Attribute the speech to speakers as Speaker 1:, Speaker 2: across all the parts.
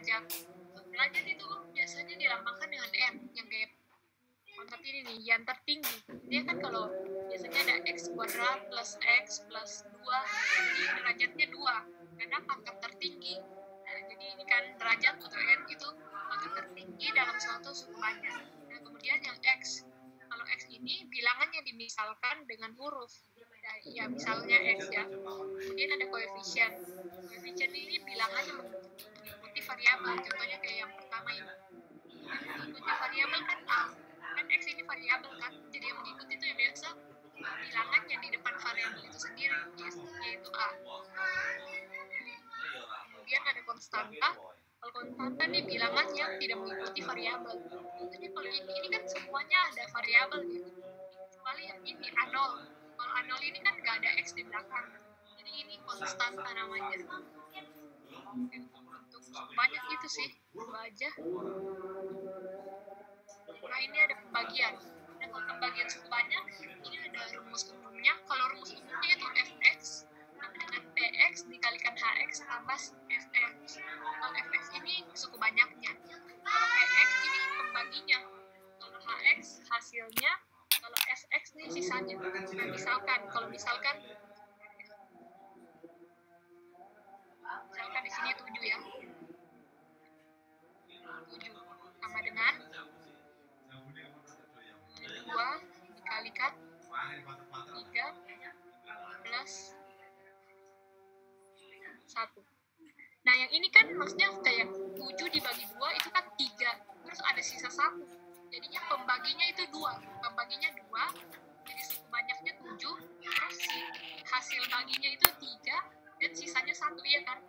Speaker 1: derajat. Derajat itu biasanya dilambangkan dengan M, yang kayak kontak ini nih, yang tertinggi. Dia kan kalau biasanya ada X kuadrat plus X plus 2, jadi derajatnya 2, karena pangkat tertinggi. Nah, jadi ini kan derajat atau N itu pangkat tertinggi dalam suatu suku banyak. Nah, kemudian yang X. Kalau X ini bilangannya dimisalkan dengan huruf. Ya misalnya X ya. Kemudian ada koefisien. Koefisien ini bilangannya mengikuti variabel. Contohnya kayak yang pertama ini. Yang mengikuti variabel kan A. Kan X ini variabel kan. Jadi yang mengikuti itu yang biasa bilangannya di depan variabel itu sendiri, yaitu A. Kemudian ada konstanta. Kalau konstanta nih bilangan yang tidak mengikuti variabel. Jadi kalau ini kan semuanya ada variabel gitu. Kecuali yang ini A0. Kalau A0 ini kan nggak ada X di belakang. Jadi ini konstanta namanya. Untuk banyak itu sih, dua aja. Nah ini ada pembagian. Nah kalau pembagian suku banyak, ini ada rumus umumnya. Kalau rumus umumnya itu Fx sama dengan Px dikalikan Hx tambah Fm. Kalau Fx ini suku banyaknya. Kalau Px ini pembaginya. Kalau Hx hasilnya. Kalau Fx ini sisanya. Nah misalkan di sini 7 ya. 7 sama dengan 2 dikalikan 3 plus 1. Nah yang ini kan maksudnya kayak 7 dibagi 2 itu kan 3, terus ada sisa 1. Jadinya pembaginya itu 2. Pembaginya 2, jadi suku banyaknya 7, terus hasil baginya itu 3, dan sisanya 1 ya kan.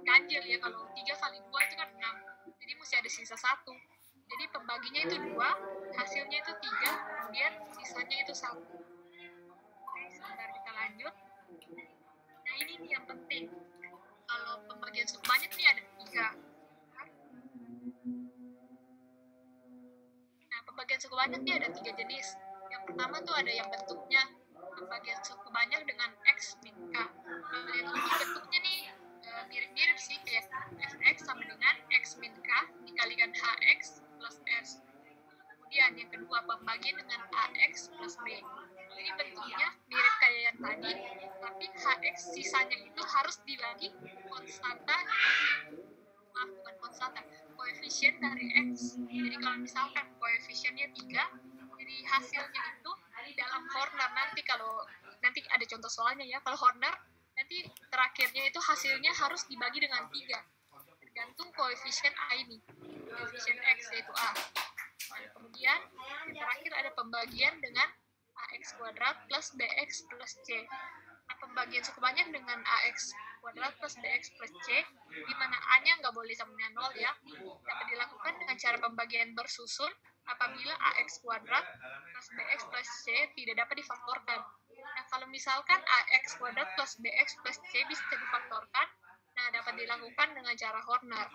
Speaker 1: Ganjil ya, kalau 3 kali 2 itu kan 6. Jadi mesti ada sisa 1. Jadi pembaginya itu 2, hasilnya itu 3, kemudian sisanya itu 1. Oke, sebentar kita lanjut. Nah ini nih yang penting. Kalau pembagian suku banyak nih ada 3. Nah pembagian suku banyak nih ada 3 jenis. Yang pertama tuh ada yang bentuknya pembagian suku banyak dengan X min K. Kalau yang ini bentuknya nih mirip-mirip sih, kayak Fx sama dengan X min K dikalikan Hx plus S. Kemudian yang kedua pembagian dengan AX plus B. Ini bentuknya mirip kayak yang tadi, tapi Hx sisanya itu harus dibagi konstanta, bukan konstanta, koefisien dari X. Jadi kalau misalkan koefisiennya 3, jadi hasilnya itu dalam Horner nanti ada contoh soalnya ya. Kalau Horner nanti terakhirnya itu hasilnya harus dibagi dengan 3, tergantung koefisien A ini, koefisien X yaitu A. Kemudian yang terakhir ada pembagian dengan AX kuadrat plus BX plus C. Nah, pembagian suku banyak dengan AX kuadrat plus BX plus C, di mana A-nya nggak boleh sama dengan 0 ya, dapat dilakukan dengan cara pembagian bersusun apabila AX kuadrat plus BX plus C tidak dapat difaktorkan. Nah, kalau misalkan AX kuadrat plus BX plus C bisa difaktorkan, nah dapat dilakukan dengan cara Horner.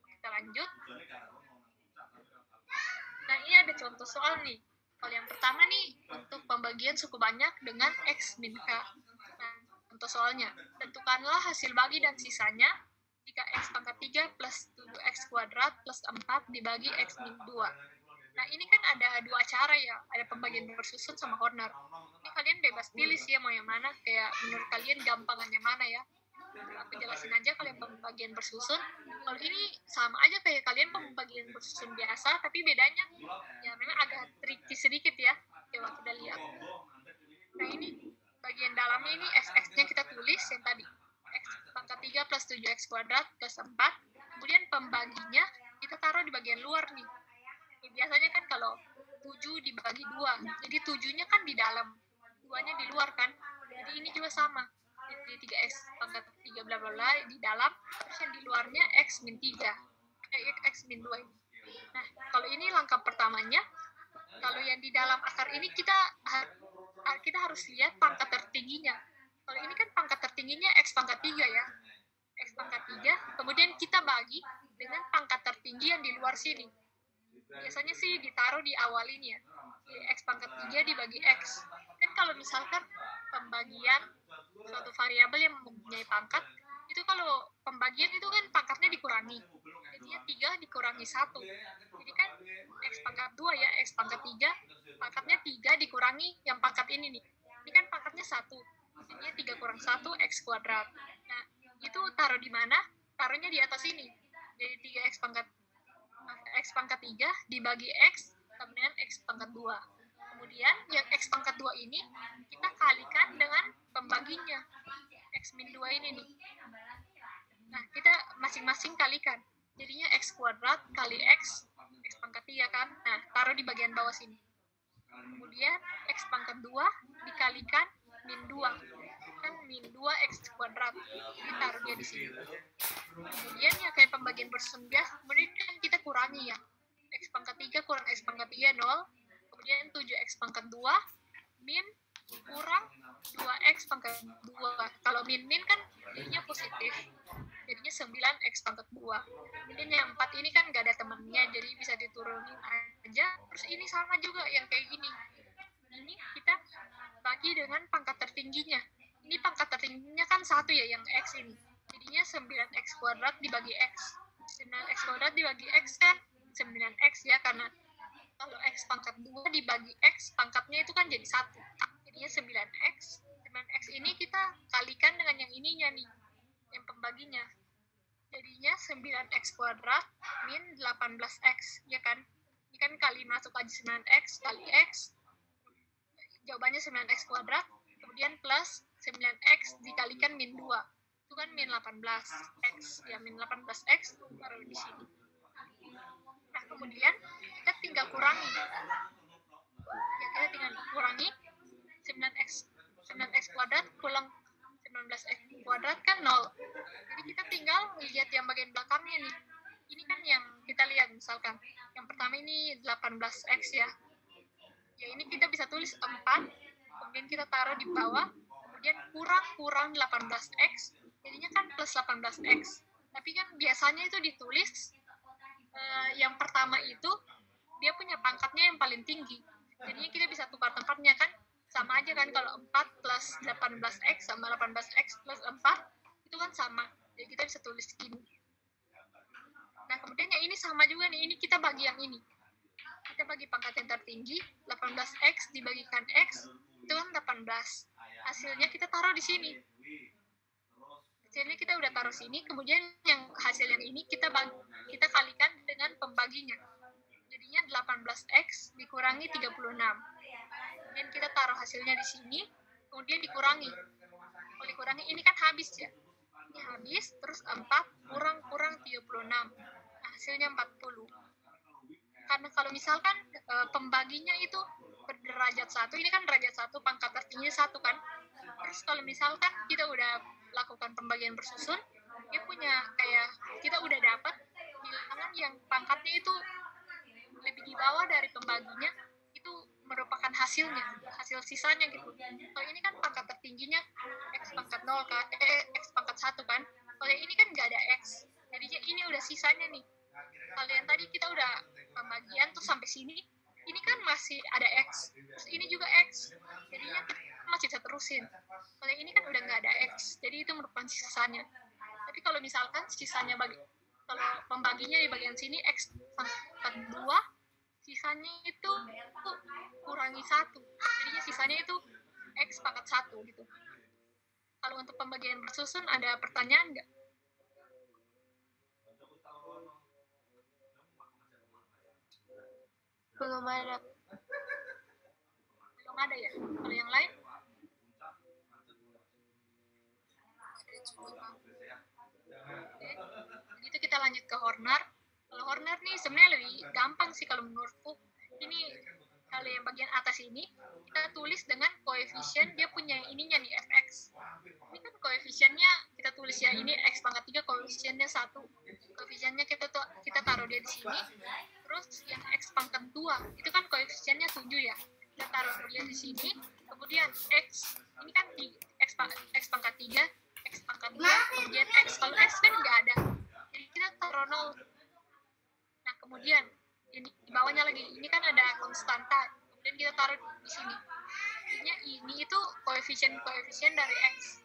Speaker 1: Kita lanjut. Nah, ini ada contoh soal nih. Kalau yang pertama nih, untuk pembagian suku banyak dengan X min K. Nah, contoh soalnya, tentukanlah hasil bagi dan sisanya jika X pangkat 3 plus 7X kuadrat plus 4 dibagi X min 2. Nah, ini kan ada 2 cara ya, ada pembagian bersusun sama Horner. Ini kalian bebas pilih sih ya mau yang mana, kayak menurut kalian gampangannya mana ya. Aku jelasin aja kalian pembagian bersusun. Kalau ini sama aja kayak kalian pembagian bersusun biasa, tapi bedanya ya memang agak tricky sedikit ya. Coba kita lihat. Nah ini bagian dalamnya ini Fx-nya kita tulis yang tadi. X pangkat 3 plus 7X kuadrat plus 4. Kemudian pembaginya kita taruh di bagian luar nih. Biasanya kan kalau 7 dibagi 2, jadi 7-nya kan di dalam, 2-nya di luar kan. Jadi ini juga sama. Jadi 3x pangkat 3 bla bla bla di dalam, terus yang di luarnya x min 3, x min 2 ini. Nah, kalau ini langkah pertamanya, kalau yang di dalam akar ini kita harus lihat pangkat tertingginya. Kalau ini kan pangkat tertingginya x pangkat 3 ya. X pangkat 3, kemudian kita bagi dengan pangkat tertinggi yang di luar sini. Biasanya sih ditaruh di awal ini ya. X pangkat 3 dibagi x. Kan kalau misalkan pembagian suatu variabel yang mempunyai pangkat, itu kalau pembagian itu kan pangkatnya dikurangi 1. Jadi kan X pangkat 2 ya, X pangkat 3, pangkatnya 3 dikurangi yang pangkat ini nih. Ini kan pangkatnya 1. Jadinya 3 kurang 1, X kuadrat. Nah, itu taruh di mana? Taruhnya di atas ini. Jadi 3X pangkat 3 dibagi X sama dengan X pangkat 2. Kemudian yang X pangkat 2 ini kita kalikan dengan pembaginya. X min 2 ini nih. Nah, kita masing-masing kalikan. Jadinya X kuadrat kali X pangkat 3 kan. Nah, taruh di bagian bawah sini. Kemudian X pangkat 2 dikalikan min 2. Kan min 2 X kuadrat. Jadi taruhnya di sini. Kemudian ya kayak pembagian persusun biasa, kemudian kan kita kurangi ya. X pangkat 3 kurang X pangkat 3, 0. Kemudian 7X pangkat 2 min kurang 2X pangkat 2. Kalau min kan jadinya positif. Jadinya 9X pangkat 2. Kemudian yang 4 ini kan nggak ada temannya, jadi bisa diturunin aja. Terus ini sama juga yang kayak gini. Ini kita bagi dengan pangkat tertingginya. Ini pangkat tertingginya kan 1 ya, yang X ini. Jadinya 9X kuadrat dibagi X. 9X kuadrat dibagi X kan 9X ya, karena kalau X pangkat 2 dibagi X, pangkatnya itu kan jadi 1. Jadinya 9X. 9X ini kita kalikan dengan yang ininya nih, yang pembaginya. Jadinya 9X kuadrat min 18X, ya kan? Ini kan kali masuk aja 9X kali X. Jawabannya 9X kuadrat, kemudian plus 9X dikalikan min 2. Itu kan min 18X. Ya, min 18X taruh di sini. Nah, kemudian kita tinggal kurangi. Ya, kita tinggal kurangi 9X kuadrat kurang 19X kuadrat kan 0. Jadi kita tinggal lihat yang bagian belakangnya nih. Ini kan yang kita lihat misalkan. Yang pertama ini 18X ya. Ya, ini kita bisa tulis 4. Kemudian kita taruh di bawah. Kemudian kurang 18X. Jadinya kan plus 18X. Tapi kan biasanya itu ditulis yang pertama itu dia punya pangkatnya yang paling tinggi. Jadinya kita bisa tukar tempatnya kan. Sama aja kan kalau 4 plus 18X sama 18X plus 4 itu kan sama. Jadi kita bisa tulis gini. Nah, kemudian yang ini sama juga nih. Ini kita bagi yang ini. Kita bagi pangkat yang tertinggi, 18X dibagikan X, itu kan 18. Hasilnya kita taruh di sini. Hasilnya kita udah taruh sini, kemudian yang hasil yang ini kita kalikan dengan pembaginya. Jadinya 18X dikurangi 36. Kemudian kita taruh hasilnya di sini, kemudian dikurangi. Kalau dikurangi, ini kan habis ya. Ini habis, terus 4 kurang 36. Nah, hasilnya 40. Karena kalau misalkan pembaginya itu berderajat 1, ini kan derajat 1, pangkat tertingginya 1 kan. Terus kalau misalkan kita udah lakukan pembagian bersusun, dia punya kayak, kita udah dapat bilangan yang pangkatnya itu lebih di bawah dari pembaginya, itu merupakan hasil sisanya gitu. Kalau ini kan pangkat tertingginya X pangkat 0 kan, X pangkat 1 kan. Kalau ini kan nggak ada X, jadinya ini udah sisanya nih. Kalau yang tadi kita udah pembagian tuh sampai sini, ini kan masih ada X, terus ini juga X, jadinya masih bisa terusin. Kalau ini kan udah nggak ada X, jadi itu merupakan sisanya. Tapi kalau misalkan sisanya kalau pembaginya di bagian sini X pangkat 2, sisanya itu kurangi 1, jadinya sisanya itu X pangkat 1 gitu. Kalau untuk pembagian bersusun ada pertanyaan nggak?
Speaker 2: Belum ada.
Speaker 1: Belum ada ya? Kalau yang lain? Oke. Begitu kita lanjut ke Horner. Kalau Horner nih sebenarnya lebih gampang sih kalau menurutku. Ini kalau yang bagian atas ini kita tulis dengan koefisien, dia punya ininya nih fx. Ini kan koefisiennya kita tulis ya, ini x pangkat 3 koefisiennya 1. Koefisiennya kita taruh dia di sini. Terus yang x pangkat 2 itu kan koefisiennya 7 ya. Kita taruh dia di sini. Kemudian x ini kan di x pangkat 3, x pangkat 2, kemudian x. Kalau x kan nggak ada. Jadi kita taruh 0. Nah, kemudian ini di bawahnya lagi, ini kan ada konstanta, kemudian kita taruh di sini. Ini itu koefisien dari x.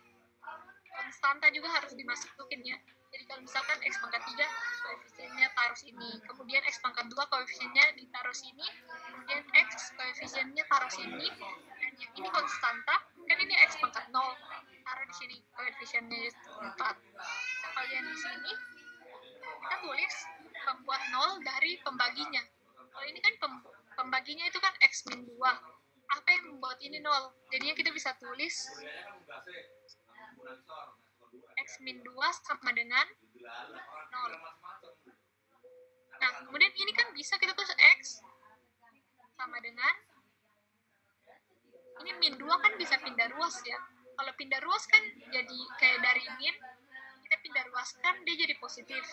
Speaker 1: Konstanta juga harus dimasukin ya. Jadi kalau misalkan x pangkat 3, koefisiennya taruh sini. 2 koefisiennya ditaruh sini, kemudian X koefisiennya taruh sini, dan yang ini konstanta, kan ini X pangkat 0, taruh di sini koefisiennya 4. Nah, kalau yang di sini kita tulis pembuat 0 dari pembaginya. Kalau ini kan pembaginya itu kan X min 2. Apa yang membuat ini 0? Jadinya kita bisa tulis X min 2 sama dengan 0. Nah, kemudian ini kan bisa kita tulis X sama dengan, ini min 2 kan bisa pindah ruas ya. Kalau pindah ruas kan jadi kayak dari min, kita pindah ruaskan dia jadi positif.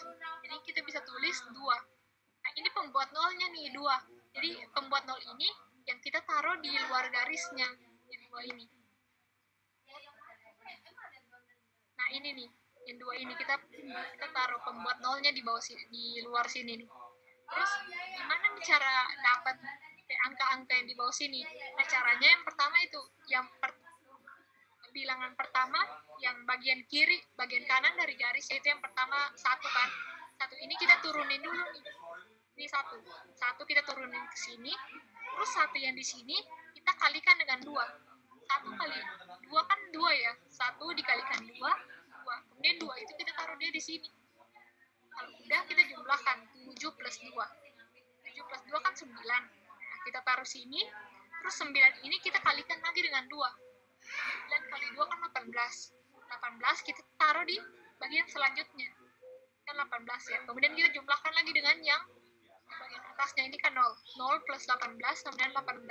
Speaker 1: Jadi kita bisa tulis 2. Nah, ini pembuat nolnya nih, 2. Jadi pembuat 0 ini yang kita taruh di luar garisnya, di 2 ini. Nah, ini nih, yang 2 ini kita taruh pembuat nolnya di bawah sini, di luar sini nih. Terus gimana nih cara dapat angka-angka yang di bawah sini? Nah, caranya yang pertama itu, bilangan pertama yang bagian kiri, bagian kanan dari garis, yaitu yang pertama 1 kan. 1 ini kita turunin dulu nih. Ini 1. 1 kita turunin ke sini. Terus 1 yang di sini kita kalikan dengan 2. 1 kali 2 kan 2 ya. 1 dikalikan 2, 2. Kemudian 2 itu kita taruh dia di sini. Kalau udah kita jumlahkan 7 plus 2. 7 plus 2 kan 9. Nah, kita taruh sini. Terus 9 ini kita kalikan lagi dengan 2. 9 kali 2 kan 18. 18 kita taruh di bagian selanjutnya. Kan 18 ya. Kemudian kita jumlahkan lagi dengan yang bagian atasnya, ini kan 0. 0 plus 18 sama dengan 18.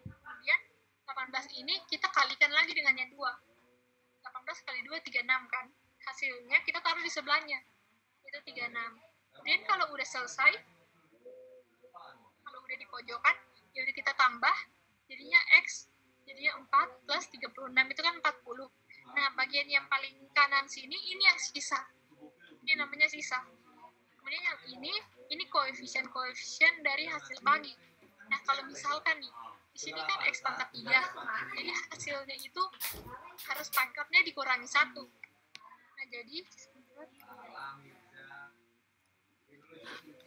Speaker 1: Kemudian 18 ini kita kalikan lagi dengan yang 2. 18 kali 2, 36 kan. Hasilnya kita taruh di sebelahnya. Itu 36. Kemudian kalau udah selesai, kalau udah di pojokan, ya udah kita tambah, jadinya X, jadinya 4 plus 36, itu kan 40. Nah, bagian yang paling kanan sini, ini yang sisa. Ini namanya sisa. Kemudian yang ini koefisien dari hasil bagi. Nah, kalau misalkan nih, di sini kan X pangkat 3. Jadi hasilnya itu harus pangkatnya dikurangi 1. Nah, jadi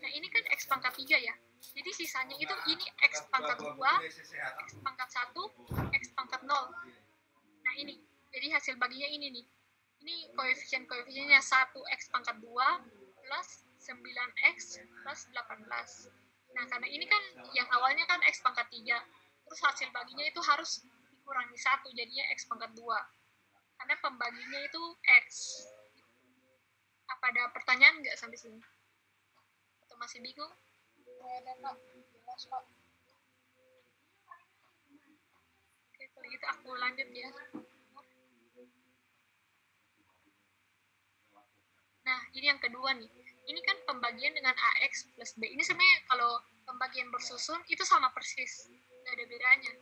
Speaker 1: ini kan X pangkat 3 ya. Jadi sisanya itu ini X pangkat 2, X pangkat 1, X pangkat 0. Nah, ini. Jadi hasil baginya ini nih. Ini koefisiennya 1 X pangkat 2 plus 9X plus 18. Nah, karena ini kan yang awalnya kan X pangkat 3. Terus hasil baginya itu harus dikurangi 1, jadinya X pangkat 2. Karena pembaginya itu X. Apa ada pertanyaan nggak sampai sini? Atau masih bingung? Jelas, Pak. Oke, kalau gitu aku lanjut ya. Nah, ini yang kedua nih. Ini kan pembagian dengan AX plus B. Ini sebenarnya kalau pembagian bersusun itu sama persis. Nggak ada bedanya.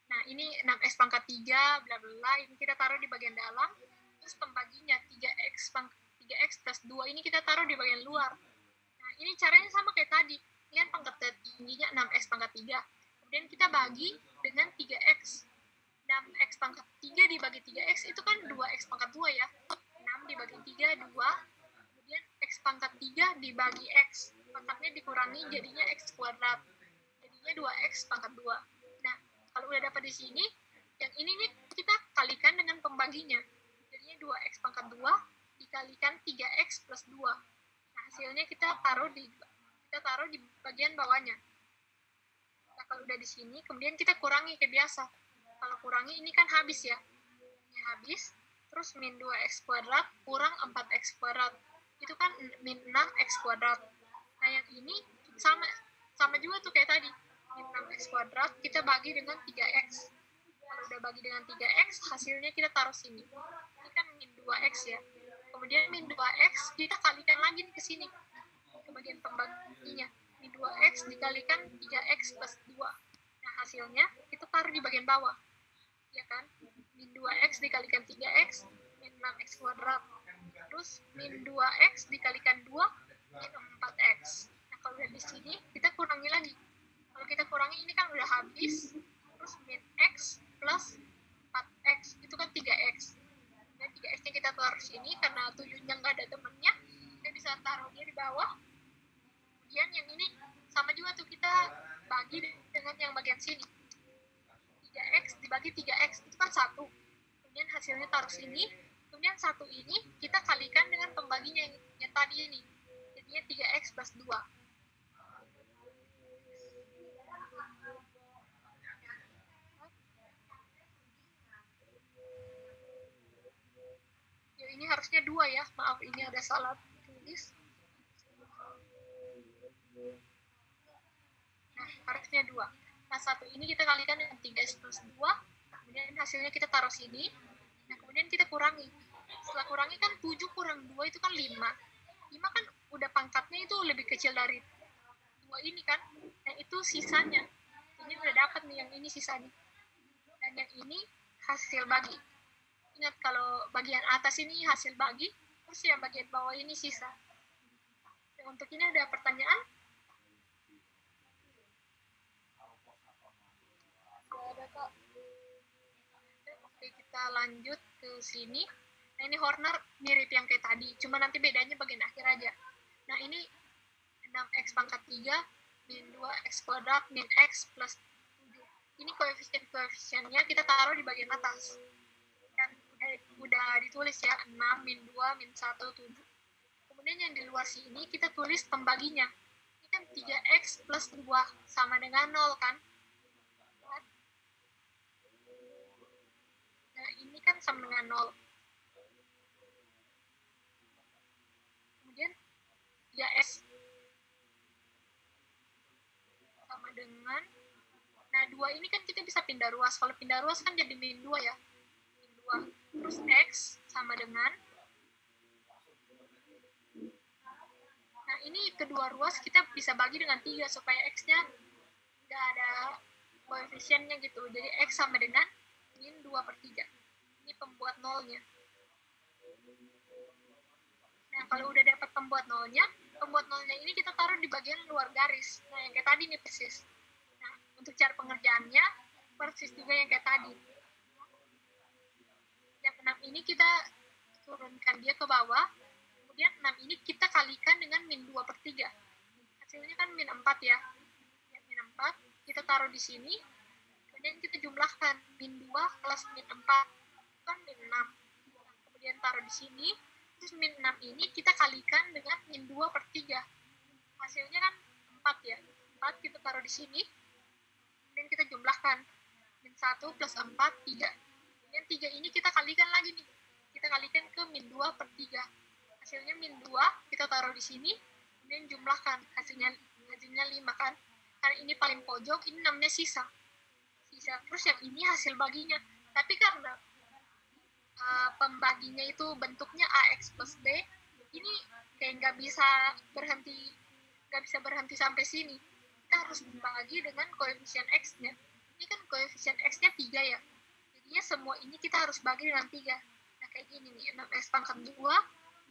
Speaker 1: Nah, ini 6X pangkat 3, bla bla. Ini kita taruh di bagian dalam. Terus pembaginya 3X plus 2 ini kita taruh di bagian luar. Nah, ini caranya sama kayak tadi. Ini kan pangkat tingginya 6X pangkat 3. Kemudian kita bagi dengan 3X. 6X pangkat 3 dibagi 3X itu kan 2X pangkat 2 ya. 6 dibagi 3, 2. Kemudian X pangkat 3 dibagi X. Pangkatnya dikurangi jadinya X kuadrat. Jadinya 2X pangkat 2. Nah, kalau udah dapat di sini, yang ini nih kita kalikan dengan pembaginya. Jadinya 2X pangkat 2 dikalikan 3X plus 2. Nah, hasilnya kita taruh di bagian bawahnya. Nah, kalau udah di sini, kemudian kita kurangi kayak biasa. Kalau kurangi ini kan habis ya. Ini habis. Terus min 2x kuadrat kurang 4x kuadrat. Itu kan min 6x kuadrat. Nah, yang ini sama juga tuh kayak tadi. Min 6x kuadrat kita bagi dengan 3x. Kalau udah bagi dengan 3x, hasilnya kita taruh sini. Ini kan min 2x ya. Kemudian min 2x kita kalikan lagi ke sini. Ke bagian pembaginya. Min 2x dikalikan 3x plus 2. Nah, hasilnya kita taruh di bagian bawah. Ya kan? Min 2x dikalikan 3x, min 6x kuadrat. Terus min 2x dikalikan 2, min 4x. Nah, kalau udah di sini, kita kurangi lagi. Kalau kita kurangi, ini kan udah habis. Terus min x plus 4x, itu kan 3x. Dan 3x-nya kita taruh sini, karena 7-nya nggak ada temennya, kita bisa taruh dia di bawah. Kemudian Kemudian yang ini sama juga tuh, kita bagi dengan yang bagian sini. 3x dibagi 3x itu kan 1. Kemudian hasilnya taruh sini. Kemudian 1 ini kita kalikan dengan pembaginya yang tadi ini. Jadinya 3x plus 2. Ya, ini harusnya 2 ya. Maaf, ini ada salah tulis. Nah, harusnya 2. Nah, 1 ini kita kalikan dengan 3x plus 2. Kemudian hasilnya kita taruh sini. Nah, kemudian kita kurangi. Setelah kurangi kan 7 kurang 2 itu kan 5. 5 kan udah pangkatnya itu lebih kecil dari 2 ini kan. Nah, itu sisanya. Ini udah dapat nih yang ini sisanya. Dan yang ini hasil bagi. Ingat, kalau bagian atas ini hasil bagi, terus yang bagian bawah ini sisa. Dan untuk ini ada pertanyaan? Ada, Kak. Oke, kita lanjut ke sini. Nah, ini Horner mirip yang kayak tadi, cuma nanti bedanya bagian akhir aja. Nah, ini 6x pangkat 3 min 2x kuadrat min x plus 7. Ini koefisien-koefisiennya kita taruh di bagian atas. Kan udah ditulis ya, 6 min 2 min 1 7. Kemudian yang di luar sini kita tulis pembaginya. Ini kan 3x plus 2 sama dengan 0 kan? Nah, ini kan sama dengan 0. Kemudian 3x sama dengan, nah 2 ini kan kita bisa pindah ruas. Kalau pindah ruas kan jadi min 2 ya. Min 2. Terus x sama dengan, nah ini kedua ruas kita bisa bagi dengan 3 supaya x-nya nggak ada koefisiennya gitu. Jadi x sama dengan min 2 per 3. Ini pembuat nolnya. Nah, kalau udah dapat pembuat nolnya ini kita taruh di bagian luar garis. Nah, yang kayak tadi nih persis. Nah, untuk cara pengerjaannya persis juga yang kayak tadi. Yang 6 ini kita turunkan dia ke bawah. Kemudian 6 ini kita kalikan dengan min 2 per 3. Hasilnya kan min 4 ya. Ya, min 4 kita taruh di sini. Kemudian kita jumlahkan min 2 plus min 4 kan min 6. Nah, kemudian taruh di sini. Terus min 6 ini kita kalikan dengan min 2 per 3. Hasilnya kan 4 ya. 4 kita taruh di sini. Kemudian kita jumlahkan. Min 1 plus 4, 3. Kemudian 3 ini kita kalikan lagi nih. Kita kalikan ke min 2 per 3. Hasilnya min 2 kita taruh di sini. Kemudian jumlahkan. Hasilnya 5 kan. Karena ini paling pojok, ini namanya sisa. Terus yang ini hasil baginya. Tapi karena pembaginya itu bentuknya AX plus B, ini kayak nggak bisa berhenti sampai sini. Kita harus membagi dengan koefisien X-nya. Ini kan koefisien X-nya 3 ya. Jadinya semua ini kita harus bagi dengan 3. Nah, kayak gini nih, 6x pangkat 2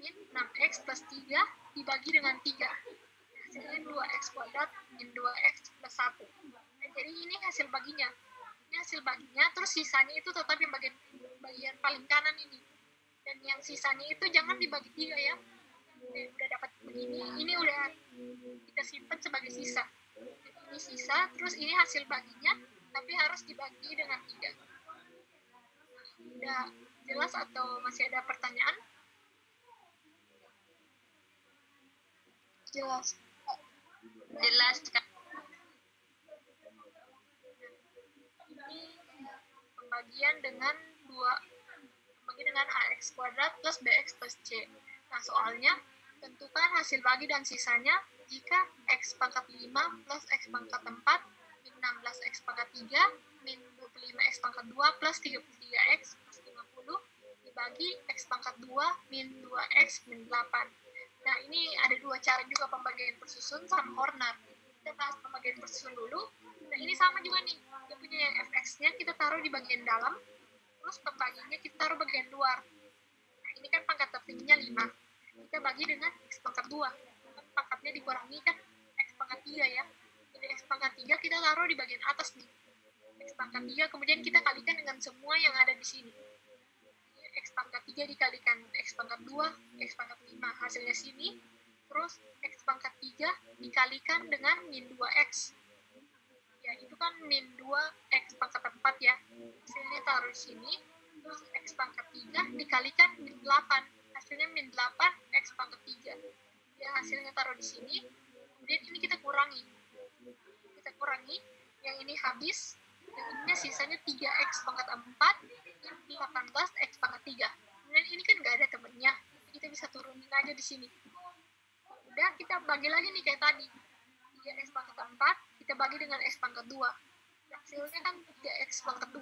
Speaker 1: min 6x plus 3 dibagi dengan 3. Hasilnya 2x kuadrat min 2x plus 1. Nah, jadi ini hasil baginya. Ini hasil baginya, terus sisanya itu tetap yang bagian paling kanan ini. Dan yang sisanya itu jangan dibagi 3 ya. Udah dapat begini, ini udah kita simpan sebagai sisa. Jadi ini sisa, terus ini hasil baginya, tapi harus dibagi dengan 3. Udah jelas atau masih ada pertanyaan? Jelas. Jelas, Kak. Pembagian dengan AX kuadrat plus BX plus C. Nah, soalnya tentukan hasil bagi dan sisanya jika X pangkat 5 plus X pangkat 4 min 16X pangkat 3 min 25X pangkat 2 plus 33X plus 50 dibagi X pangkat 2 min 2X min 8. Nah, ini ada dua cara juga pembagian persusun sama Horner. Kita bahas pembagian persusun dulu. Nah, ini sama juga nih. Dia punya yang fx-nya kita taruh di bagian dalam, terus pembagiannya kita taruh bagian luar. Nah, ini kan pangkat tertingginya 5. Kita bagi dengan x pangkat 2. Pangkatnya dikurangi kan x pangkat 3 ya. Jadi x pangkat 3 kita taruh di bagian atas nih. X pangkat 3 kemudian kita kalikan dengan semua yang ada di sini. X pangkat 3 dikalikan X pangkat 2, X pangkat 5. Hasilnya sini. terus X pangkat 3 dikalikan dengan min 2X. Ya, itu kan min 2X pangkat 4 ya. Hasilnya taruh di sini. Terus X pangkat 3 dikalikan min 8. Hasilnya min 8X pangkat 3. Ya, hasilnya taruh di sini. Kemudian ini kita kurangi. Yang ini habis. Yang ini sisanya 3X pangkat 4. Ini 18X pangkat 3. Kemudian ini kan nggak ada temennya. Kita bisa turunin aja di sini. Udah, kita bagi lagi nih kayak tadi. 3X pangkat 4 kita bagi dengan X pangkat 2. Hasilnya kan 3X pangkat 2.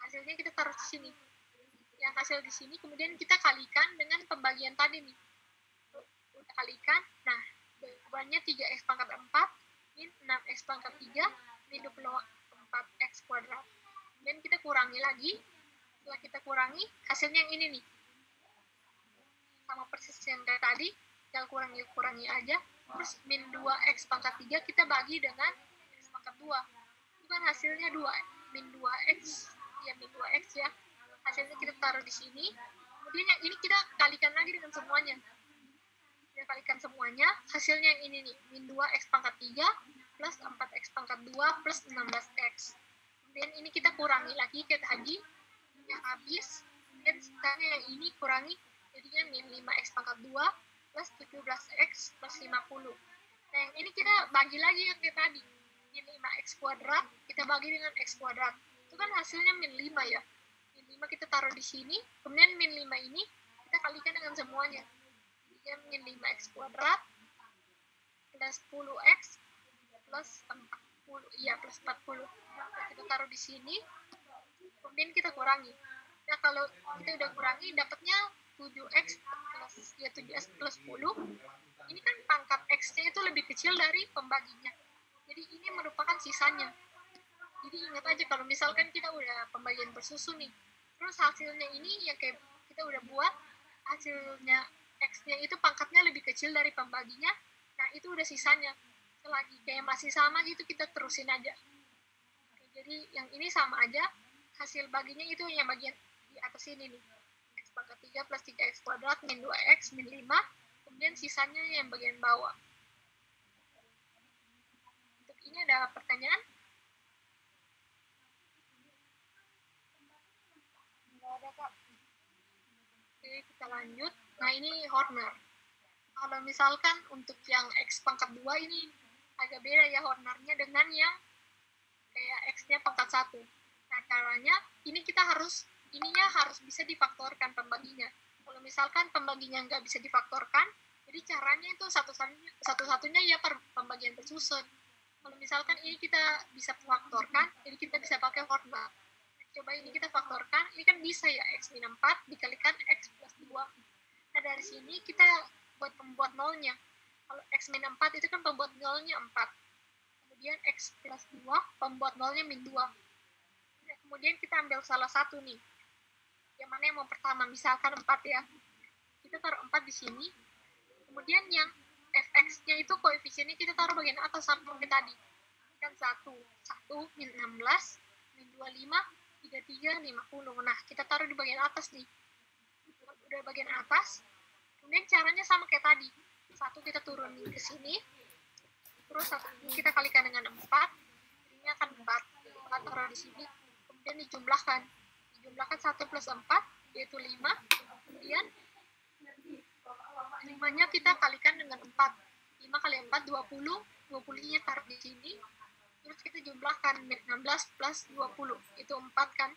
Speaker 1: Hasilnya kita taruh di sini. Yang hasil di sini kemudian kita kalikan dengan pembagian tadi nih. Kita kalikan, nah jawabannya 3X pangkat 4 min 6X pangkat 3 min 24X kuadrat. Kemudian kita kurangi lagi. Setelah kita kurangi, hasilnya yang ini nih. Sama persis yang kayak tadi, tinggal kurangi aja. Terus min 2X pangkat 3 kita bagi dengan X pangkat 2. Itu kan hasilnya 2, min 2X. Ya, min 2X ya. Hasilnya kita taruh di sini. Kemudian yang ini kita kalikan lagi dengan semuanya. Kita kalikan semuanya. Hasilnya yang ini nih. Min 2X pangkat 3 plus 4X pangkat 2 plus 16X. Kemudian ini kita kurangi lagi kayak tadi. Yang habis. Kemudian sekarang yang ini kurangi. Jadinya min 5X pangkat 2 plus 17X plus 50. Nah, yang ini kita bagi lagi yang kayak tadi. Min 5X kuadrat, kita bagi dengan X kuadrat. Itu kan hasilnya min 5 ya. Min 5 kita taruh di sini, kemudian min 5 ini kita kalikan dengan semuanya. Jadi min 5X kuadrat plus 10X plus 40. Iya, plus 40. Nah, kita taruh di sini, kemudian kita kurangi. Nah, kalau kita udah kurangi, dapatnya 7X plus, ya 7X plus 10. Ini kan pangkat X-nya itu lebih kecil dari pembaginya. Jadi ini merupakan sisanya. Jadi ingat aja kalau misalkan kita udah pembagian bersusun nih, terus hasilnya ini yang kayak kita udah buat, hasilnya X-nya itu pangkatnya lebih kecil dari pembaginya, nah itu udah sisanya. Selagi kayak masih sama gitu, kita terusin aja. Oke, jadi yang ini sama aja, hasil baginya itu yang bagian di atas ini nih. Pangkat 3 plus 3X kuadrat min 2X min 5, kemudian sisanya yang bagian bawah. Untuk ini ada pertanyaan? Tidak ada, Kak. Oke, kita lanjut. Nah, ini Horner. Kalau misalkan untuk yang X pangkat 2 ini agak beda ya Hornernya dengan yang kayak X-nya pangkat 1. Nah, caranya ini kita harus ininya harus bisa difaktorkan pembaginya. Kalau misalkan pembaginya nggak bisa difaktorkan, jadi caranya itu satu-satunya ya pembagian bersusun. Kalau misalkan ini kita bisa faktorkan, jadi kita bisa pakai Horner. Coba ini kita faktorkan, ini kan bisa ya X min 4 dikalikan X plus 2. Nah, dari sini kita buat pembuat nolnya. Kalau X min 4 itu kan pembuat nolnya 4. Kemudian X plus 2, pembuat nolnya min 2. Nah, kemudian kita ambil salah satu nih. Yang mana yang mau pertama, misalkan 4 ya. Kita taruh 4 di sini. Kemudian yang fx-nya itu koefisiennya kita taruh bagian atas sama kayak tadi. Kan 1 min 16, min 25, 33, 50. Nah, kita taruh di bagian atas nih. Udah bagian atas. Kemudian caranya sama kayak tadi. 1 kita turunin ke sini. Terus 1 ini kita kalikan dengan 4. Ini akan 4. Kita taruh di sini. Kemudian dijumlahkan 1 plus 4, yaitu 5. Kemudian 5-nya kita kalikan dengan 4. 5 kali 4, 20. 20-nya taruh di sini. Terus kita jumlahkan 16 plus 20. Itu 4 kan.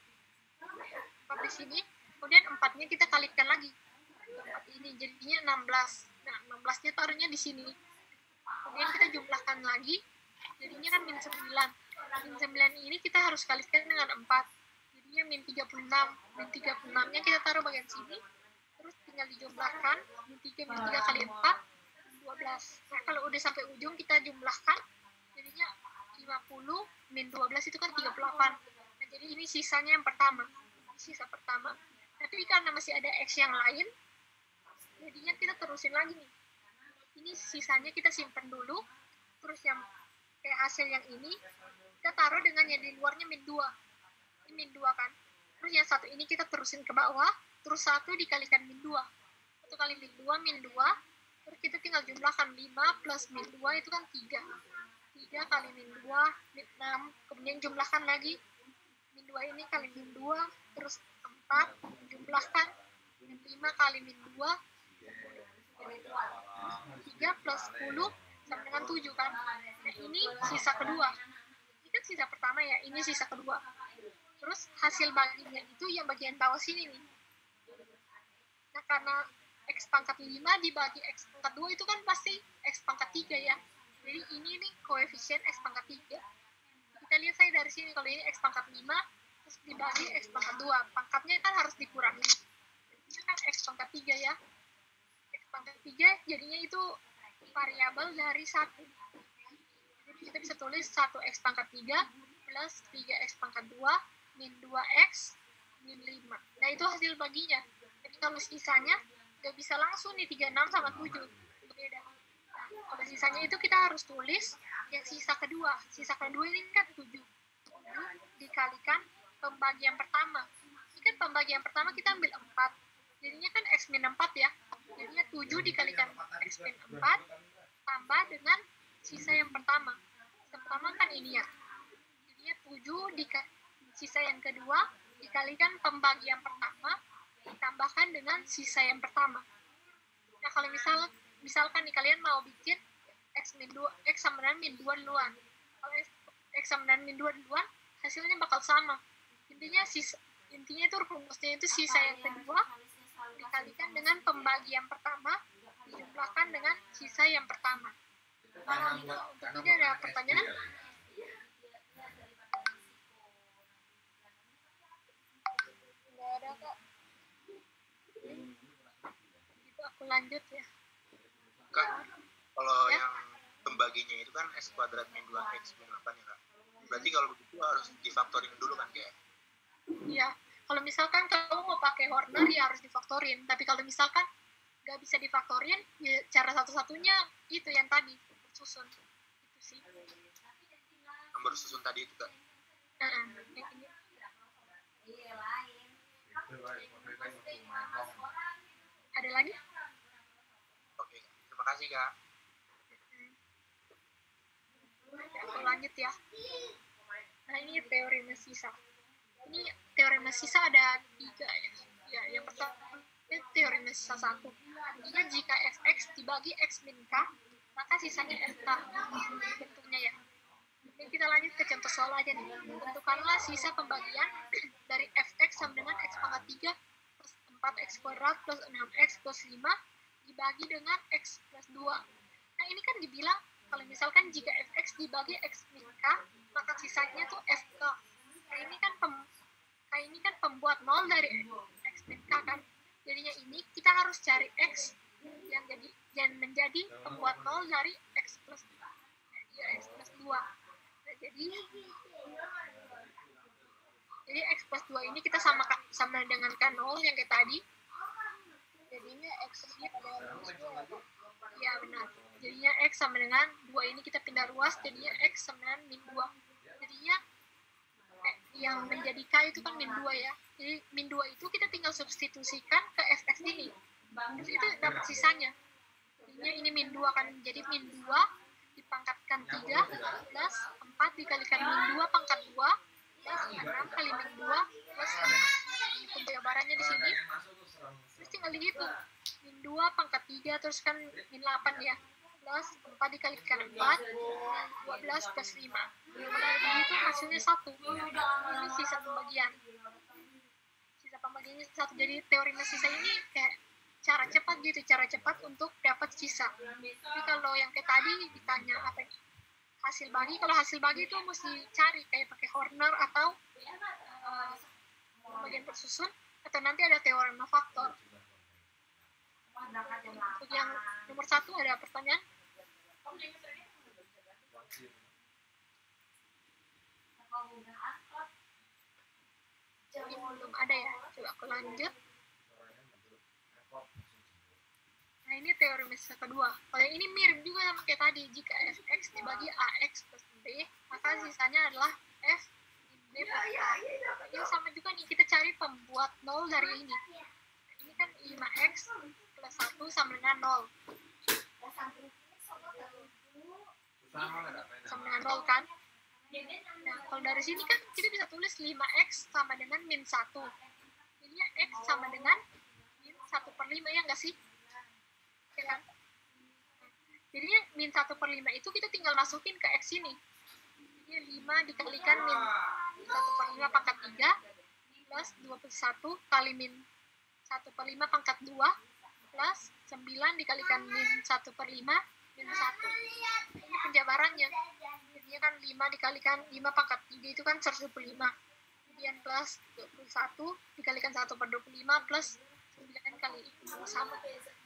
Speaker 1: 4 di sini. Kemudian 4-nya kita kalikan lagi. 4 ini jadinya 16. Nah, 16-nya taruhnya di sini. Kemudian kita jumlahkan lagi. Jadinya kan min 9. Min 9 ini kita harus kalikan dengan 4. Jadinya min 36. Min 36-nya kita taruh bagian sini. Terus tinggal dijumlahkan. Min 3 kali 4, 12. Nah, kalau udah sampai ujung kita jumlahkan. Jadinya 50 min 12 itu kan 38. Nah, jadi ini sisanya yang pertama. Sisa pertama. Tapi karena masih ada X yang lain, jadinya kita terusin lagi nih. Ini sisanya kita simpan dulu. Terus yang kayak hasil yang ini, kita taruh dengan yang di luarnya min 2. Ini min 2 kan. Terus yang satu ini kita terusin ke bawah. Terus 1 dikalikan min 2. 1 kali min 2, min 2. Terus kita tinggal jumlahkan 5 plus min 2 itu kan 3. 3 kali min 2, min 6. Kemudian jumlahkan lagi min 2 ini kali min 2, terus 4, jumlahkan min 5 kali min 2, 3 plus 10 sama dengan 7 kan. Nah ini sisa kedua. Ini kan sisa pertama ya, ini sisa kedua. Terus hasil baginya itu yang bagian bawah sini nih. Nah karena X pangkat 5 dibagi X pangkat 2 itu kan pasti X pangkat 3 ya. Jadi ini nih koefisien X pangkat 3. Kita lihat saya dari sini, kalau ini X pangkat 5, terus dibagi X pangkat 2. Pangkatnya kan harus dikurangi. Ini kan X pangkat 3 ya. X pangkat 3 jadinya itu variabel dari 1. Jadi kita bisa tulis 1X pangkat 3 plus 3X pangkat 2 min 2X min 5. Nah itu hasil baginya. Jadi kalau sisanya nggak bisa langsung nih 36 sama 7. Beda. Kalau sisanya itu kita harus tulis yang sisa kedua. Sisa kedua ini kan 7. 7 dikalikan pembagian pertama. Ini kan pembagian pertama kita ambil 4. Jadinya kan X min 4 ya. Jadinya 7 dikalikan X min 4 tambah dengan sisa yang pertama. Yang pertama kan ini ya. Jadinya 7 sisa yang kedua dikalikan pembagian pertama ditambahkan dengan sisa yang pertama. Nah kalau misalkan nih kalian mau bikin X sama dengan min 2 duluan. Kalau X sama dengan min 2 duluan, hasilnya bakal sama. Intinya itu rumusnya itu sisa yang kedua dikalikan dengan pembagian pertama dijumlahkan dengan sisa yang pertama. Untuk ini ada pertanyaan? Nggak ada kak. Itu aku lanjut ya.
Speaker 2: Kak, kalau ya, yang pembaginya itu kan X kuadrat min 2X min 8 ya kak. Berarti kalau begitu harus difaktorin dulu kan kayak?
Speaker 1: Iya, kalau misalkan kamu mau pakai Horner ya harus difaktorin. Tapi kalau misalkan nggak bisa difaktorin, ya cara satu-satunya itu yang tadi, bersusun. Itu sih.
Speaker 2: Nomor susun tadi itu kak?
Speaker 1: Yang ini. Ada lagi?
Speaker 2: Oke, terima kasih kak.
Speaker 1: Aku lanjut ya. Nah ini teorema sisa. Ini teorema sisa ada 3 ya. Ya, yang pertama ini teorema sisa 1. Artinya jika fx dibagi x min k, maka sisanya fk. Bentuknya ya. Ini kita lanjut ke contoh soal aja nih. Tentukanlah sisa pembagian dari fx sama dengan x pangkat 3 plus 4x kuadrat plus 6x plus 5 dibagi dengan x plus 2. Nah ini kan dibilang kalau misalkan jika fx dibagi x min k, maka sisanya tuh fk. Nah ini kan pembuat 0 dari x min k kan. Jadinya ini kita harus cari x yang menjadi pembuat 0 dari x plus 2. Nah, jadi x plus 2 ini kita sama dengan k0 yang kayak tadi. Jadinya x-nya ada minus 2. Ya benar. Jadinya x sama dengan 2 ini kita pindah ruas, jadinya x sama dengan min 2. Jadinya yang menjadi k itu kan min 2 ya. Jadi min 2 itu kita tinggal substitusikan ke fx ini. Terus itu dapat sisanya. Jadinya ini min 2 kan. Jadi min 2 dipangkatkan 3 plus 4 dikalikan min 2 pangkat 2 plus 6 kali min 2 plus 5. Ini pemjabarannya di sini. Terus tinggal dihitung. Min 2 pangkat 3 terus kan min 8 ya. Plus 4 dikalikan 4 12 plus 5. Jadi itu hasilnya 1. Ini sisa pembagian. Sisa pembagiannya 1. Jadi teorema sisa ini kayak cara cepat untuk dapat sisa. Tapi kalau yang kayak tadi ditanya apa ini? Hasil bagi, kalau hasil bagi itu mesti cari kayak pakai Horner atau bagian bersusun, atau nanti ada teorema faktor. Untuk yang nomor 1 ada pertanyaan? Jadi belum ada ya. Coba aku lanjut. Nah ini teorema sisa kedua. Kalau yang ini mirip juga sama kayak tadi. Jika fx dibagi ax plus b, maka sisanya adalah f b plus a. Ini sama juga nih, kita cari pembuat 0 dari ini. Ini kan 5x plus 1 sama dengan 0. sama dengan 0 kan. Nah, kalau dari sini kan kita bisa tulis 5x sama dengan min 1. Jadinya x sama dengan min 1/5, ya nggak sih? Ya kan? Jadinya min 1/5 itu kita tinggal masukin ke x ini. Jadinya 5 dikalikan min 1/5 pangkat 3 plus 21 kali min 1/5 pangkat 2 plus 9 dikalikan min 1/5 min 1. Ini penjabarannya. Jadinya kan 5 dikalikan 5 pangkat 3 itu kan 125. Kemudian plus 21 dikalikan 1/25 plus 9 kali sama.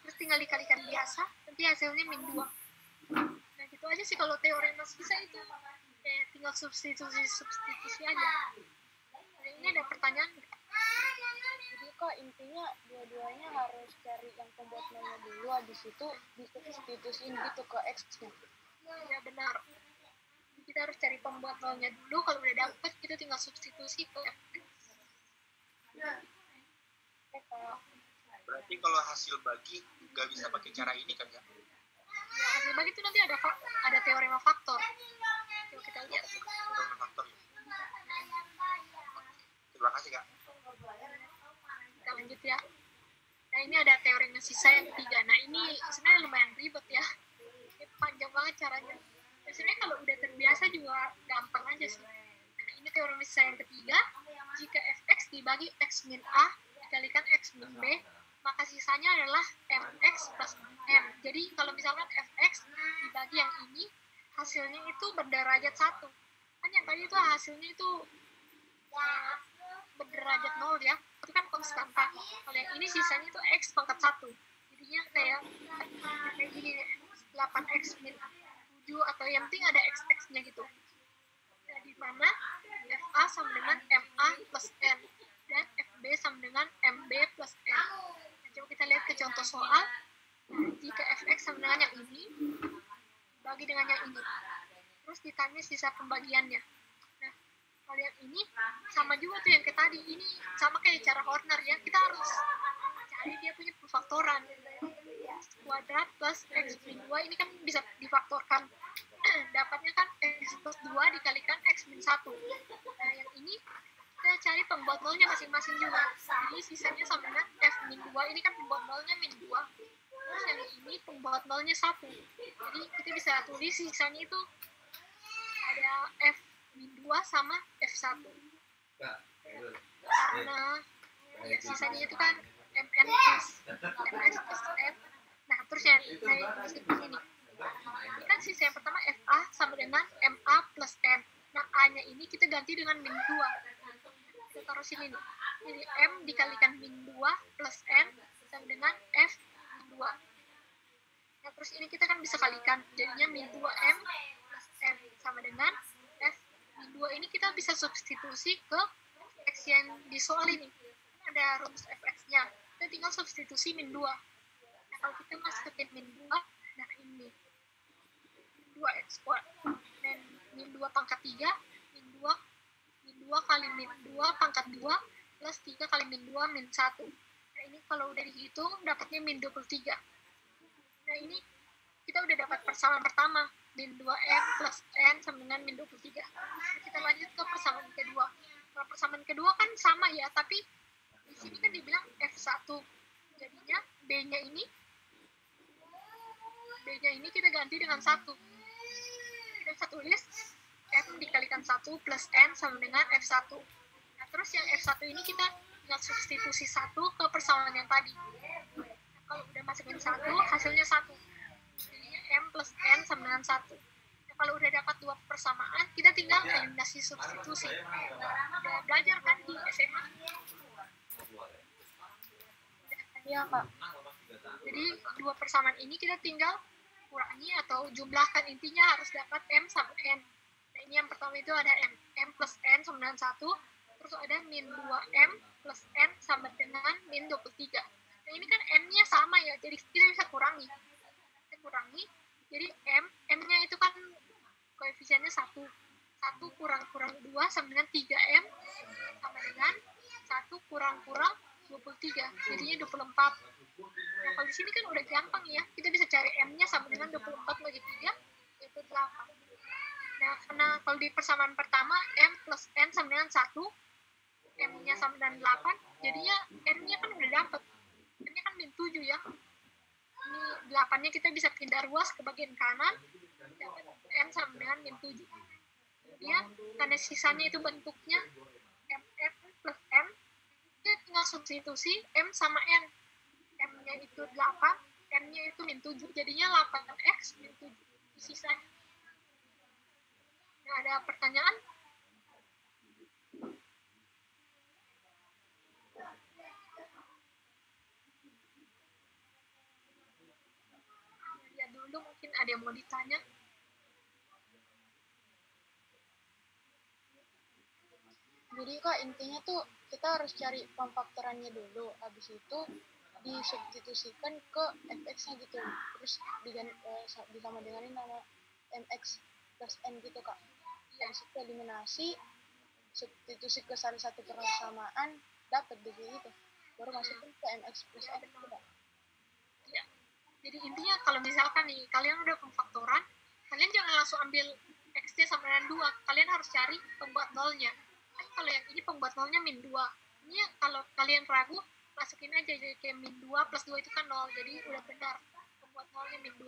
Speaker 1: Terus tinggal dikalikan biasa, nanti hasilnya min 2. Nah, gitu aja sih kalau teorema sisa itu. Tinggal substitusi aja. Nah, ini ada pertanyaan.
Speaker 3: Jadi kok intinya dua-duanya harus cari yang pembuat nolnya dulu, habis itu disubstitusiin gitu ke x-nya.
Speaker 1: Ya benar. Kita harus cari pembuat nolnya dulu, kalau udah dapet kita tinggal substitusi ke fx.
Speaker 2: Berarti kalau hasil bagi nggak bisa pakai cara ini kan ya?
Speaker 1: Ya, hasil bagi itu nanti ada teorema faktor. Coba kita lihat.
Speaker 2: Teorema faktor ya. Terima kasih Kak.
Speaker 1: Kita lanjut ya. Nah, ini ada teorema sisa yang ketiga. Nah, ini sebenarnya lumayan ribet ya. Ini panjang banget caranya. Dan sebenarnya kalau udah terbiasa juga gampang aja sih. Nah, ini teorema sisa yang ketiga. Jika fx dibagi x min a dikalikan x min b, maka sisanya adalah mx plus m. Jadi kalau misalkan fx dibagi yang ini, hasilnya itu berderajat 1. Kan yang tadi itu hasilnya itu berderajat 0 ya. Itu kan konstanta. Kalau yang ini sisanya itu x pangkat 1. Jadinya kayak gini, 8x min 7, atau yang penting ada x-nya gitu. Nah, di mana fa sama dengan ma plus n dan fb sama dengan mb plus n. Nah, coba kita lihat ke contoh soal. Jika fx sama dengan yang ini bagi dengan yang ini, terus ditanya sisa pembagiannya. Nah, kalian ini sama juga tuh yang kayak tadi, ini sama kayak cara Horner ya, kita harus cari dia punya perfaktoran. Kuadrat plus x min 2 ini kan bisa difaktorkan. Dapatnya kan x plus 2 dikalikan x min 1. Nah, yang ini kita cari pembuat nolnya masing-masing juga. Jadi sisanya sama dengan f min 2, ini kan pembuat nolnya min 2. Terus yang ini pembuat nolnya 1. Jadi kita bisa tulis sisanya itu ada f min 2 sama f1. Karena ya, sisanya itu kan mn plus ms plus f. Nah, terus yang saya tulis di sini. Ini kan sisa yang pertama fa sama dengan ma plus n. Nah, a-nya ini kita ganti dengan min 2. Kita taruh sini nih. Jadi m dikalikan min 2 plus n sama dengan f min 2. Nah, terus ini kita kan bisa kalikan. Jadinya min 2m plus n sama dengan f min 2. Ini kita bisa substitusi ke x yang di soal ini. Ini ada rumus fx-nya. Kita tinggal substitusi min 2. Nah, kalau kita masukin min 2, nah ini 2x kuadrat. Dan min 2 pangkat 3, min 2 kali min 2 pangkat 2 plus 3 kali min 2 min 1. Nah, ini kalau udah dihitung dapatnya min 23. Nah, ini kita udah dapat persamaan pertama, min 2m plus n sama dengan min 23. Nah, kita lanjut ke persamaan kedua. Kalau persamaan kedua kan sama ya, tapi di sini kan dibilang f1. Jadinya b-nya ini kita ganti dengan 1. Kita bisa tulis m dikalikan 1 plus n sama dengan f1. Nah, terus yang f1 ini kita tinggal substitusi 1 ke persamaan yang tadi. Nah, kalau udah masukin 1, hasilnya 1. Jadinya m plus n sama dengan 1. Nah, kalau udah dapat 2 persamaan, kita tinggal eliminasi substitusi. Udah belajar kan di SMA?
Speaker 3: Iya, Kak.
Speaker 1: Jadi 2 persamaan ini kita tinggal kurangi atau jumlahkan, intinya harus dapat m sama n. Nah, ini yang pertama itu ada m plus n sama dengan 1, terus ada min 2m plus n sama dengan min 23. Nah, ini kan m-nya sama ya, jadi kita bisa kurangi. Kita kurangi, jadi m-nya itu kan koefisiennya 1. 1 kurang 2 sama dengan 3m sama dengan 1 kurang 23, jadinya 24. Nah, kalau di sini kan udah gampang ya, kita bisa cari m-nya sama dengan 24 bagi 3, yaitu 8. di persamaan pertama M plus N sama dengan 1, M-nya sama dengan 8, jadinya N-nya kan udah dapet. N-nya kan min 7 ya. Ini 8-nya kita bisa pindah ruas ke bagian kanan, dapat M sama dengan min 7. Ya, karena sisanya itu bentuknya MN plus M, kita tinggal substitusi M sama N. M-nya itu 8, N-nya itu min 7, jadinya 8X min 7. Sisanya. Nah, ada pertanyaan? Lihat dulu, mungkin ada yang mau ditanya.
Speaker 3: Jadi kak intinya tuh kita harus cari pemfaktorannya dulu, habis itu disubstitusikan ke fx-nya gitu, terus disama denganin nama mx plus n gitu kak. Habis itu eliminasi, substitusi ke salah satu persamaan, dapat begitu, baru masukin ke mx plus n gitu kak.
Speaker 1: Ya. Jadi intinya kalau misalkan nih kalian udah pemfaktoran, kalian jangan langsung ambil x-nya sama dengan 2, kalian harus cari pembuat nolnya. Kan kalau yang ini pembuat nolnya min 2, ini kalau kalian ragu, masukin aja jadi kayak min 2 plus 2 itu kan 0, jadi udah benar pembuat nolnya min 2.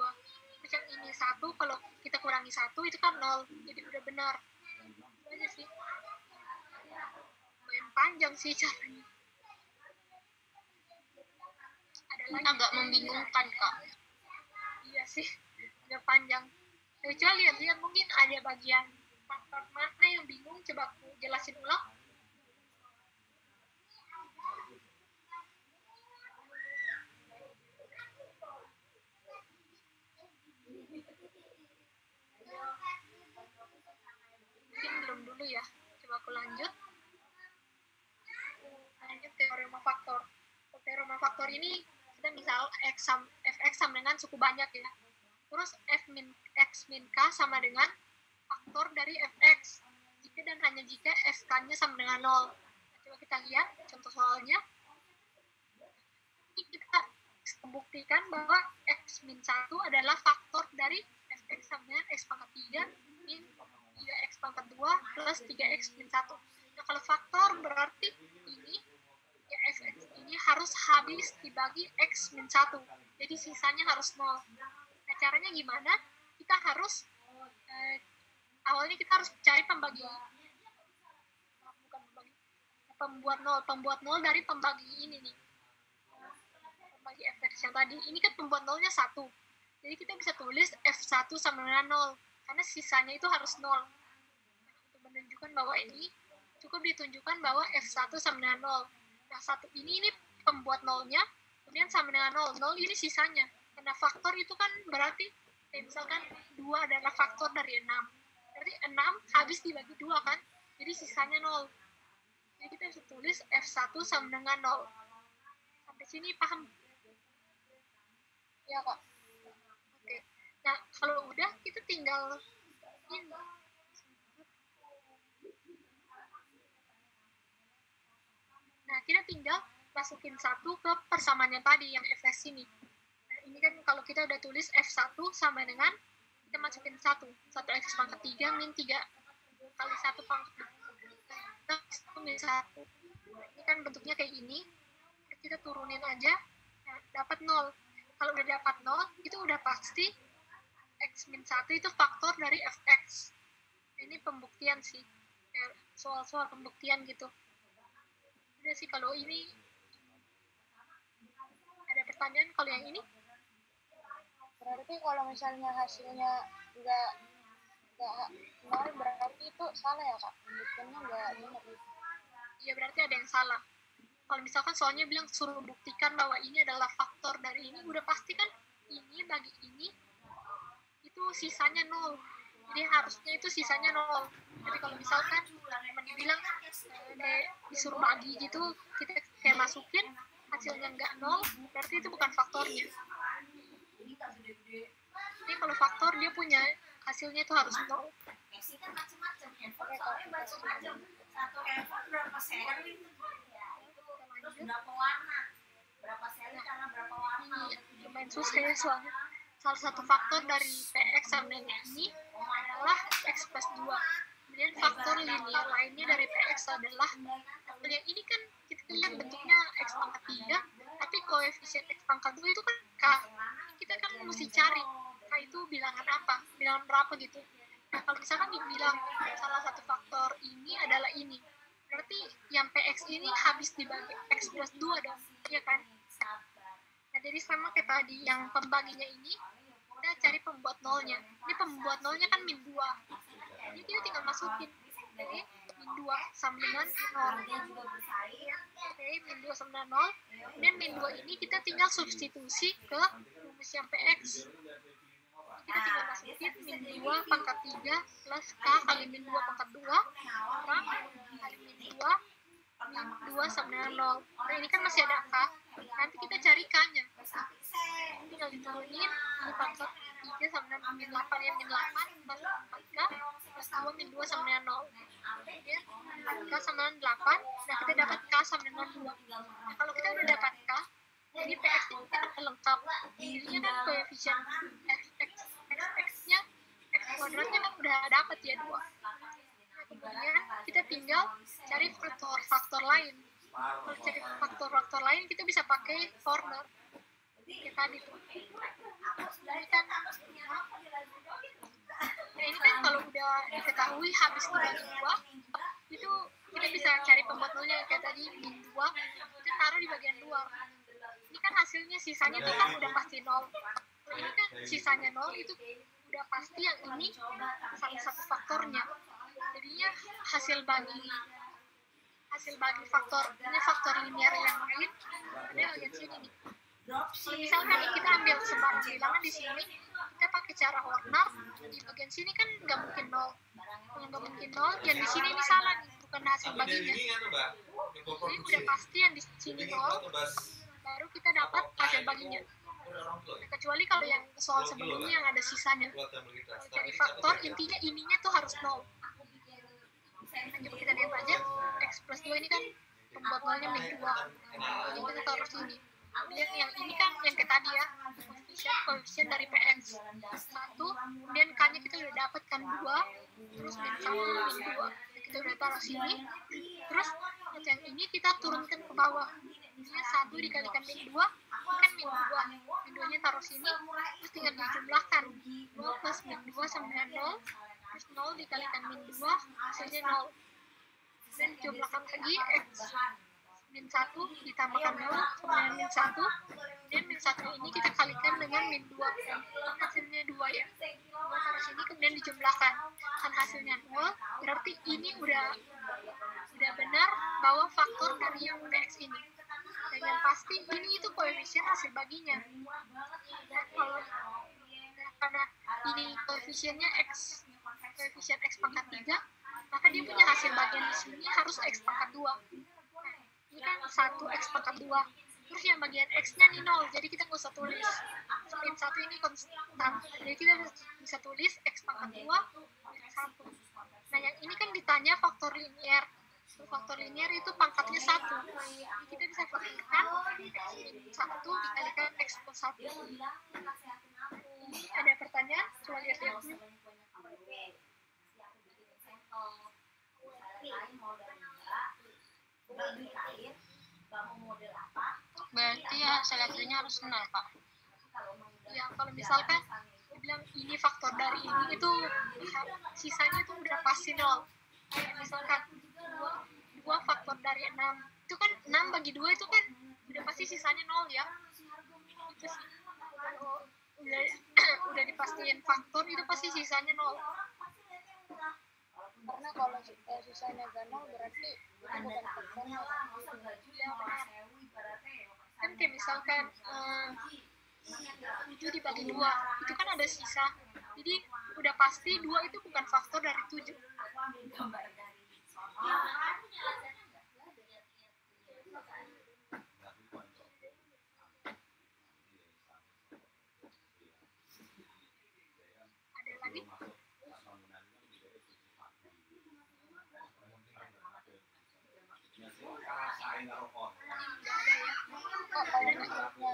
Speaker 1: Terus yang ini 1, kalau kita kurangi 1 itu kan 0, jadi udah benar. Itu aja sih. Lumayan panjang sih caranya. Ada lagi
Speaker 4: agak membingungkan kak.
Speaker 1: Iya sih, udah panjang. Coba lihat mungkin ada bagian faktor mana yang bingung, coba aku jelasin ulang. Mungkin belum dulu ya, coba aku lanjut teorema faktor. Teorema faktor ini kita misal fx sama dengan suku banyak ya, terus x min k sama dengan faktor dari fx jika dan hanya jika fk-nya sama dengan 0. Coba kita lihat contoh soalnya. Ini kita membuktikan bahwa x min 1 adalah faktor dari fx sama dengan x pangkat 3 min 3x pangkat 2 plus 3x min 1. Nah, kalau faktor berarti ini ya fx ini harus habis dibagi x min 1. Jadi sisanya harus 0. Nah, caranya gimana? Kita harus awalnya kita harus cari pembuat 0 dari pembagi ini nih. Pembagi fx yang tadi. Ini kan pembuat 0-nya 1. Jadi kita bisa tulis f1 sama dengan 0 karena sisanya itu harus 0. Untuk menunjukkan bahwa ini cukup ditunjukkan bahwa f1 sama dengan 0. Nah, 1 ini pembuat 0-nya, kemudian sama dengan 0. 0 ini sisanya. Karena faktor itu kan berarti misalkan 2 adalah faktor dari 6. Berarti 6 habis dibagi 2 kan? Jadi sisanya 0. Jadi kita bisa tulis F1 sama dengan 0. Sampai sini paham?
Speaker 3: Ya kak.
Speaker 1: Oke. Nah, kalau udah kita tinggal ini. Nah, kita tinggal masukin 1 ke persamaannya tadi yang fx ini. Nah, ini kan kalau kita udah tulis f1 sama dengan kita masukin 1 x pangkat 3 min 3 kali 1 pangkat 1 min 1. Nah, ini kan bentuknya kayak ini. Kita turunin aja, nah, dapat 0. Kalau udah dapat 0, itu udah pasti x min 1 itu faktor dari fx. Ini pembuktian sih. Soal-soal pembuktian gitu. Udah sih kalau ini. Ada pertanyaan kalau yang ini?
Speaker 3: Berarti kalau misalnya hasilnya nggak 0, berarti itu salah ya kak? Pembuktiannya nggak benar gitu.
Speaker 1: Iya, berarti ada yang salah. Kalau misalkan soalnya bilang suruh buktikan bahwa ini adalah faktor dari ini, udah pasti kan ini bagi ini itu sisanya 0. Jadi harusnya itu sisanya 0. Tapi kalau misalkan teman dibilang disuruh bagi gitu, kita kayak masukin hasilnya nggak 0, berarti itu bukan faktornya. Jadi kalau faktor dia punya hasilnya itu harus 0. Ini lumayan susah ya soalnya. Salah satu faktor dari px sama dengan ini adalah x plus 2. Kemudian faktor linear lainnya dari PX adalah yang ini kan kita lihat bentuknya X pangkat 3, tapi koefisien X pangkat 2 itu kan K. Kita kan mesti cari K itu bilangan apa, bilangan berapa gitu. Nah, kalau misalkan dibilang salah satu faktor ini adalah ini, berarti yang PX ini habis dibagi X plus 2 dong, iya kan? Nah, jadi sama kayak tadi, yang pembaginya ini, kita cari pembuat nolnya. Ini pembuat nolnya kan min 2. Jadi kita tinggal masukin. Jadi, min 2 sama dengan 0. Oke, min 2 sama dengan 0. Kemudian min 2 ini kita tinggal substitusi ke rumus yang PX. Kita tinggal masukin min 2 pangkat 3 plus K kali min 2 pangkat 2 kurang kali min 2 min 2 sama dengan 0. Nah, ini kan masih ada K. Nanti kita cari K-nya. Tinggal diturunin, ini pangkat 3 sama dengan min 8, ya min 8 plus 4K plus 2 min 2 sama dengan 0. Kemudian K sama dengan 8, nah kita dapat K sama dengan 2. Nah, kalau kita udah dapat K, jadi PX ini kan lengkap. Jadinya kan koefisien X-nya, X kuadratnya kan udah dapat ya 2. Nah, kemudian kita tinggal cari faktor lain. Kalau cari faktor lain, kita bisa pakai corner. Kayak tadi tuh. Ini kan, nah ini kan kalau udah diketahui habis dibagi 2, itu kita bisa cari pembuat nolnya kayak tadi, min 2, kita taruh di bagian luar. Ini kan hasilnya, sisanya tuh kan udah pasti 0. Ini kan sisanya 0, itu udah pasti yang ini salah satu faktornya. Jadinya hasil bagi faktor, ini faktor linear yang lain, ada bagian sini nih. Misalkan nih kita ambil sembarang bilangan di sini, kita pakai cara Horner, di bagian sini kan nggak mungkin 0. Kalau nggak mungkin 0, yang di sini ini salah nih, bukan hasil baginya. Jadi udah pasti yang di sini 0, baru kita dapat hasil baginya. Nah, kecuali kalau yang soal sebelumnya yang ada sisanya. Kalau cari faktor, intinya ininya tuh harus 0. Nah, coba kita lihat aja, X plus 2 ini kan pembuat nolnya min 2. Jadi kita taruh sini. Kemudian yang ini kan yang kayak tadi ya, koefisien dari PX 1, kemudian K-nya kita udah dapat kan 2, terus min 1, min 2. Kita udah taruh sini, terus yang ini kita turunkan ke bawah. Misalnya 1 dikalikan min 2, ini kan min 2. Min 2-nya taruh sini, terus tinggal dijumlahkan. 2 plus min 2 sama dengan 0, terus 0 dikalikan min 2, hasilnya 0. Dan jumlahkan lagi X min 1 ditambahkan 0 sama dengan min 1, kemudian min 1 ini kita kalikan dengan min 2, hasilnya 2 ya. 2 taruh sini, kemudian dijumlahkan, kan hasilnya 0, berarti ini udah benar bahwa faktor dari yang PX ini. Dan yang pasti ini itu koefisien hasil baginya. Dan kalau karena ini koefisiennya koefisien X pangkat 3, maka dia punya hasil bagian di sini harus X pangkat 2. Ini kan 1 X pangkat 2. Terus yang bagian X-nya nih 0, jadi kita nggak usah tulis. Min 1 ini konstan, jadi kita bisa tulis X pangkat 2 min 1. Nah, yang ini kan ditanya faktor linear. Faktor linear itu pangkatnya 1. Jadi kita bisa faktorkan X min 1 dikalikan X plus 1. Ini ada pertanyaan? Coba lihat-lihat dulu.
Speaker 3: Berarti ya hasilnya harus 0, Pak.
Speaker 1: Ya, kalau misalkan bilang ini faktor dari ini, itu sisanya itu udah pasti 0. Misalkan 2 faktor dari 6, itu kan 6 bagi 2 itu kan udah pasti sisanya 0 ya. Itu sih. Udah dipastiin faktor, itu pasti sisanya 0.
Speaker 3: Karena kalau sisanya gak 0 berarti itu bukan faktornya.
Speaker 1: Ya, benar. Kan kayak misalkan 7 dibagi 2, itu kan ada sisa. Jadi udah pasti 2 itu bukan faktor dari 7. Ada lagi?
Speaker 3: Kok kalau misalnya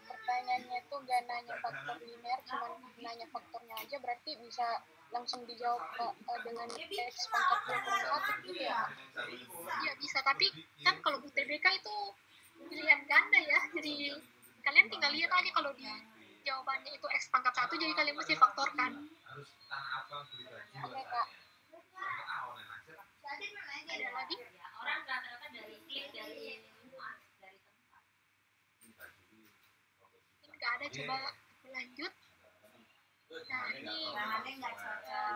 Speaker 3: pertanyaannya itu gak nanya faktor linear, cuma nanya faktornya aja, berarti jadi bisa langsung dijawab dengan X pangkat 2 kurang 1 gitu ya.
Speaker 1: Iya bisa, tapi kan kalau UTBK itu pilihan ganda ya, jadi kalian tinggal lihat aja kalau di jawabannya itu X pangkat 1, jadi kalian mesti faktorkan.
Speaker 3: Oke kak.
Speaker 1: Ada lagi? Ini nggak ada, coba lanjut. Nah ini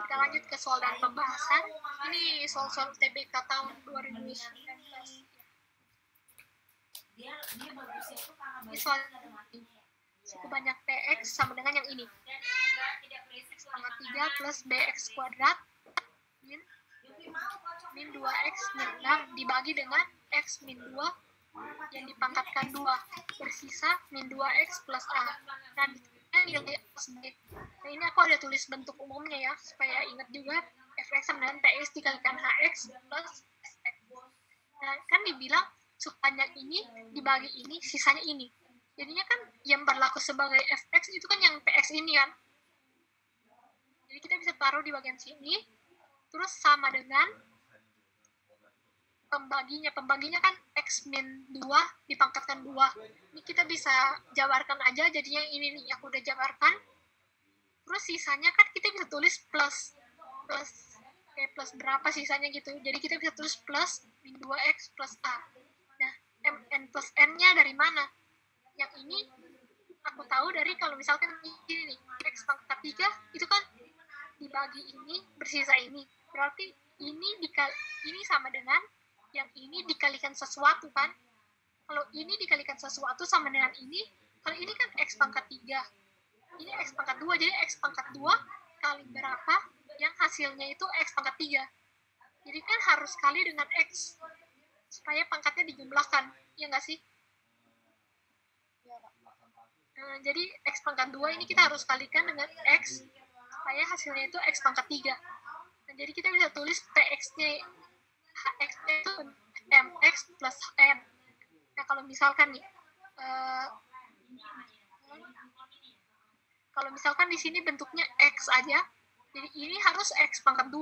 Speaker 1: kita lanjut ke soal dan pembahasan. Ini soal-soal UTBK tahun 2019. Ini soal suku banyak PX sama dengan yang ini. X pangkat 3 plus BX kuadrat min 2X min 6 dibagi dengan X min 2 yang dipangkatkan 2 bersisa min 2X plus A. Nah, ini aku ada tulis bentuk umumnya ya, supaya ingat juga Fx sama dengan PX dikalikan HX plus SX. Nah, kan dibilang banyak ini dibagi ini, sisanya ini. Jadinya kan yang berlaku sebagai Fx itu kan yang PX ini kan. Jadi kita bisa taruh di bagian sini, terus sama dengan pembaginya kan X min 2 dipangkatkan 2. Ini kita bisa jabarkan aja, jadinya ini nih aku udah jabarkan. Terus sisanya kan kita bisa tulis plus berapa sisanya gitu. Jadi kita bisa tulis plus min 2X plus A. Nah, Mn plus N-nya dari mana? Yang ini aku tahu dari kalau misalkan ini nih, X pangkat 3 itu kan dibagi ini bersisa ini. Berarti ini sama dengan yang ini dikalikan sesuatu kan. Kalau ini dikalikan sesuatu sama dengan ini, kalau ini kan X pangkat 3, ini X pangkat 2, jadi X pangkat 2 kali berapa yang hasilnya itu X pangkat 3. Jadi kan harus kali dengan X supaya pangkatnya dijumlahkan, ya nggak sih? Nah, jadi X pangkat 2 ini kita harus kalikan dengan X supaya hasilnya itu X pangkat 3. Nah, jadi kita bisa tulis PX-nya HX-nya itu MX plus N. Nah, kalau misalkan nih, kalau misalkan di sini bentuknya X aja, jadi ini harus X pangkat 2.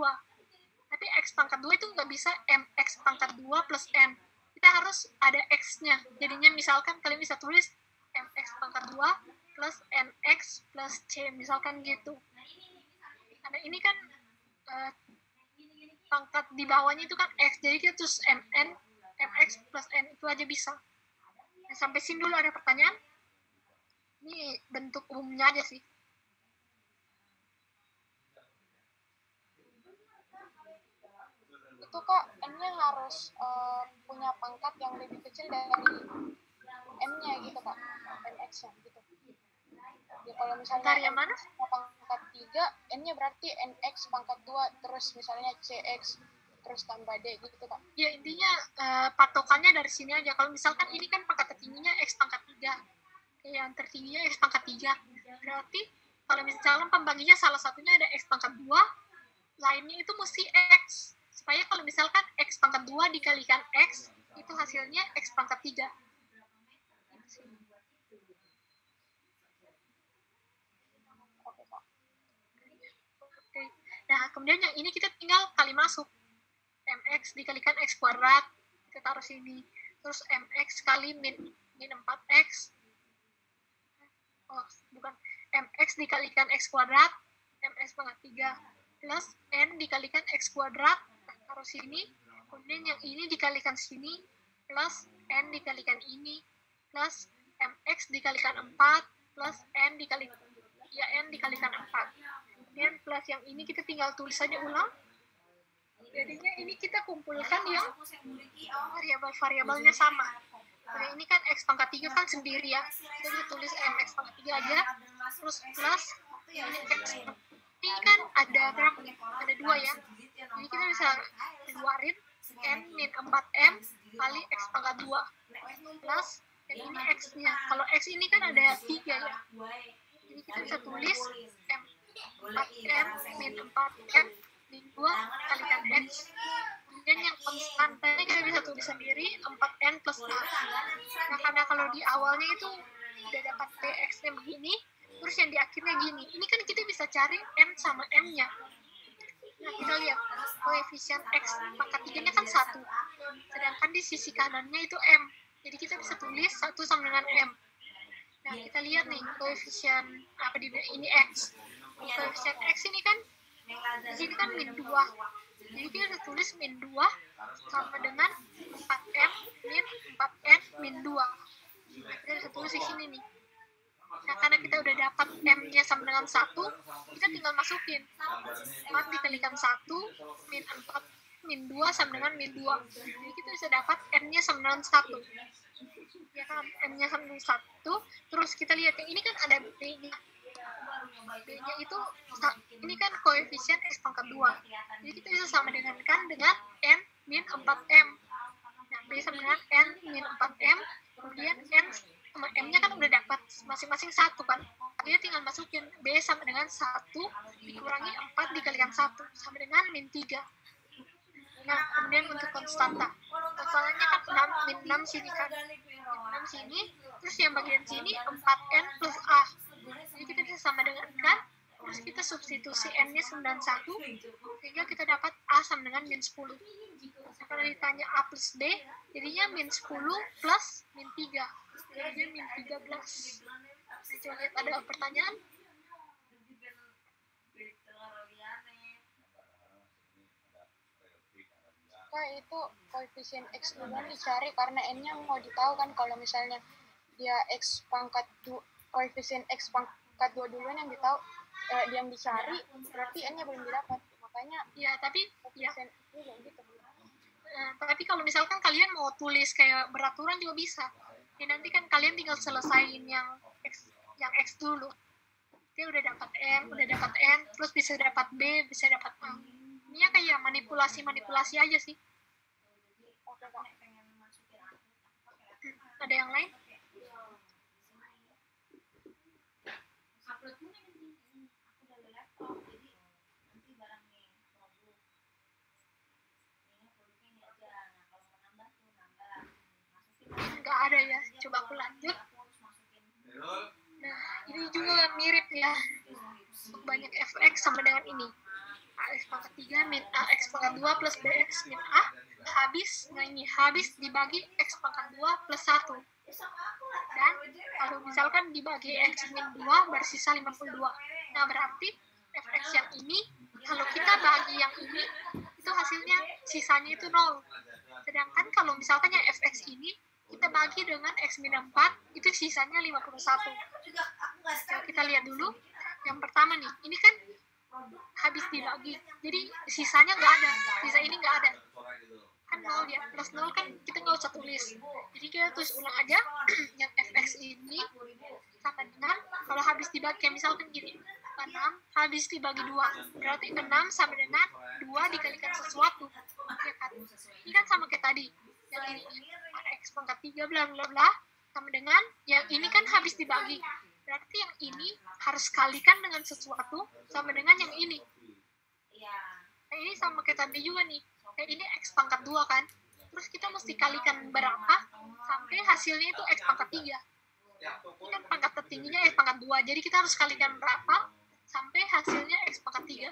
Speaker 1: Tapi X pangkat 2 itu nggak bisa MX pangkat 2 plus N. Kita harus ada X-nya. Jadinya misalkan kalian bisa tulis MX pangkat 2 plus NX plus C, misalkan gitu. Karena ini kan pangkat di bawahnya itu kan X, jadi kita terus MX plus N itu aja bisa. Nah, sampai sini dulu ada pertanyaan? Ini bentuk umumnya aja sih.
Speaker 3: Itu kak, N-nya harus punya pangkat yang lebih kecil dari M-nya gitu kak, NX-nya gitu. Ya, kalau misalnya
Speaker 1: yang mana?
Speaker 3: Pangkat 3, N-nya berarti NX pangkat 2, terus misalnya CX, terus tambah D gitu kak.
Speaker 1: Ya intinya patokannya dari sini aja. Kalau misalkan ini kan pangkat tertingginya X pangkat 3, yang tertingginya X pangkat 3, berarti kalau misalkan pembaginya salah satunya ada X pangkat 2, lainnya itu mesti X. Supaya kalau misalkan X pangkat 2 dikalikan X, itu hasilnya X pangkat 3. Nah, kemudian yang ini kita tinggal kali masuk. MX dikalikan X kuadrat, kita taruh sini. Terus MX kali min 4X. Oh, bukan. MX dikalikan X kuadrat, MX pangkat 3. Plus N dikalikan X kuadrat, taruh sini. Kemudian yang ini dikalikan sini, plus N dikalikan ini, plus MX dikalikan 4, plus N dikalikan 4. Kemudian plus yang ini kita tinggal tulis saja ulang. Jadinya ini kita kumpulkan yang variabel-variabelnya sama. Nah, ini kan X pangkat 3 kan sendiri ya. Kita bisa tulis MX pangkat 3 aja. Terus plus ini X. Ini kan ada berapa? Ada 2 ya. Jadi kita bisa keluarin N min 4M kali X pangkat 2. Plus yang ini X-nya. Kalau X ini kan ada 3 ya. Jadi kita bisa tulis 4M min 4M min 2 kalikan X. Kemudian yang konstantanya kita bisa tulis sendiri 4N plus A. Nah, karena kalau di awalnya itu udah dapat PX-nya begini, Terus yang di akhirnya gini, ini kan kita bisa cari n sama m-nya. Nah, kita lihat koefisien x pangkat 3-nya kan 1, sedangkan di sisi kanannya itu m. Jadi kita bisa tulis 1 sama dengan m. Nah, kita lihat nih koefisien apa ini x. Koefisien x ini kan di sini kan min 2. Jadi kita bisa tulis min 2 sama dengan 4m min 4n min 2. Kita bisa tulis di sini nih. Nah, karena kita udah dapat m-nya sama dengan 1, kita tinggal masukin 4 dikalikan 1 min 4 min 2 sama dengan min 2. Jadi kita bisa dapat m-nya sama dengan 1. Ya kan, m-nya sama dengan 1. Terus kita lihat yang ini kan ada b-nya. B-nya itu, ini kan koefisien x pangkat 2. Jadi kita bisa sama dengan n min 4m. Nah, b sama dengan n min 4m. Kemudian n sama m-nya kan udah dapat masing-masing 1 kan. Dia tinggal masukin b sama dengan 1 dikurangi 4 dikalikan 1 sama dengan min 3. Nah, kemudian untuk konstanta. Konstantanya kan 6, min 6 sini kan. Min 6 sini, terus yang bagian sini 4n plus a. Jadi kita bisa sama dengan kan, terus kita substitusi n-nya 91, sehingga kita dapat a sama dengan min 10. Nah, kalau ditanya a plus b, jadinya min 10 plus min 3. Jadi min 13. Nah, coba lihat ada pertanyaan.
Speaker 3: Kak, itu koefisien x duluan dicari karena n-nya mau ditahu kan. Kalau misalnya dia x pangkat 2, koefisien x pangkat 2 duluan yang ditahu, yang dicari, berarti n-nya belum didapat. Makanya
Speaker 1: Ya, tapi
Speaker 3: koefisien itu gitu.
Speaker 1: tapi kalau misalkan kalian mau tulis kayak beraturan juga bisa. Ya, nanti kan kalian tinggal selesain yang x dulu. Dia udah dapat m, udah dapat n, terus bisa dapat b, bisa dapat a. Ini ya kayak manipulasi aja sih.
Speaker 3: Oke, Kak.
Speaker 1: Ada yang lain? Nggak ada ya. Coba aku lanjut. Nah, ini juga mirip ya. Banyak fx sama dengan ini. Ax pangkat 3 min ax pangkat 2 plus bx min a habis, nah ini habis dibagi x pangkat 2 plus 1. Dan kalau misalkan dibagi x min 2 bersisa 52. Nah, berarti fx yang ini kalau kita bagi yang ini itu hasilnya sisanya itu 0. Sedangkan kalau misalkan yang fx ini kita bagi dengan x min 4 itu sisanya 51. Coba kita lihat dulu. Yang pertama nih, ini kan habis dibagi, jadi sisanya nggak ada, sisa ini nggak ada kan 0 ya, plus 0 kan kita nggak usah tulis, jadi kita tulis ulang aja. Yang fx ini sama dengan kalau habis dibagi, kayak misalkan gini, 6 habis dibagi 2, berarti 6 sama dengan 2 dikalikan sesuatu ya kan. Ini kan sama kayak tadi yang ini x pangkat 3 bla bla bla sama dengan yang ini kan habis dibagi, berarti yang ini harus kalikan dengan sesuatu sama dengan yang ini. Nah, ini sama kayak tadi juga nih. Kayak ini x pangkat 2 kan. Terus kita mesti kalikan berapa sampai hasilnya itu x pangkat 3. Ini kan pangkat tertingginya x pangkat 2. Jadi kita harus kalikan berapa sampai hasilnya x pangkat 3.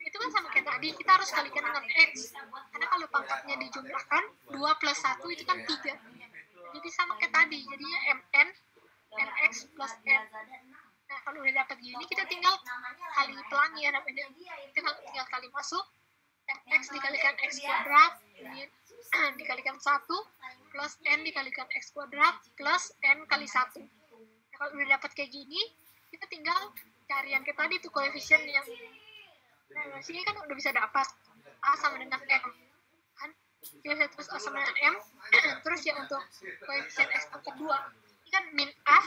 Speaker 1: Itu kan sama kayak tadi. Kita harus kalikan dengan x. Karena kalau pangkatnya dijumlahkan, 2 plus 1 itu kan 3. Jadi sama kayak tadi. Jadinya mn nx plus n. Nah, kalau udah dapat gini, kita tinggal kali pelangi ya namanya. Kita tinggal kali masuk, fx dikalikan x kuadrat, dikalikan 1, plus n dikalikan x kuadrat, plus n kali 1. Nah, kalau udah dapat kayak gini, kita tinggal cari yang kayak tadi tuh koefisien yang. Nah, sini kan udah bisa dapat a sama dengan m. Kan? Kita terus a sama dengan m, terus ya untuk koefisien x pangkat 2. Kan min a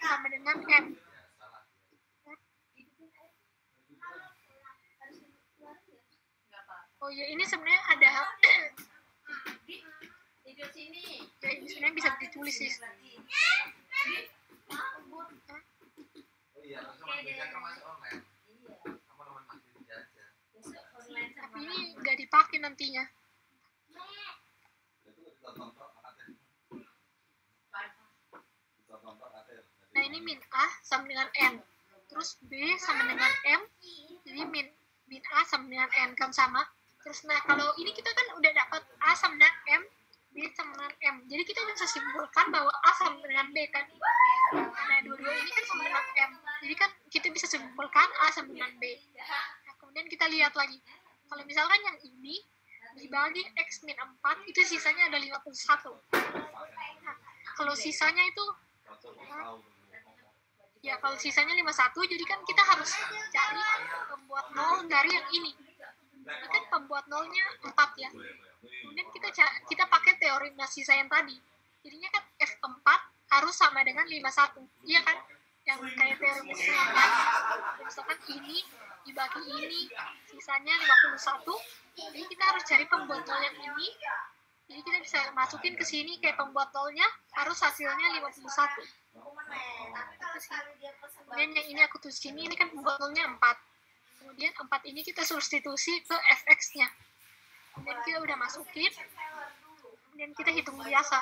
Speaker 1: sama dengan m. Oh ya, ini sebenarnya ada ya, ini sebenarnya bisa ditulis sih. Tapi ini nggak dipakai nantinya. Nah, ini min a sama dengan n. terus B sama dengan M, jadi min A sama dengan N kan sama. Terus nah kalau ini kita kan udah dapat A sama dengan M, B sama dengan M, jadi kita bisa simpulkan bahwa A sama dengan B kan. Nah dua-dua ini kan sama dengan M, jadi kan kita bisa simpulkan A sama dengan B. Nah kemudian kita lihat lagi, kalau misalkan yang ini dibagi X min 4, itu sisanya ada 51. Nah kalau sisanya itu kalau sisanya 51, jadi kan kita harus cari pembuat nol dari yang ini. Ini kan pembuat nolnya 4 ya. Kemudian kita pakai teori sisa yang tadi. Jadinya kan F4 harus sama dengan 51. Iya kan? Yang kayak teori sisa yang tadi. Misalkan ini dibagi ini, sisanya 51. Jadi kita harus cari pembuat nol yang ini. Jadi kita bisa masukin ke sini kayak pembuat nolnya harus hasilnya 51. Kemudian yang ini aku tulis sini, ini kan pembuat nolnya 4. Kemudian 4 ini kita substitusi ke fx-nya. Kemudian kita udah masukin. Kemudian kita hitung biasa.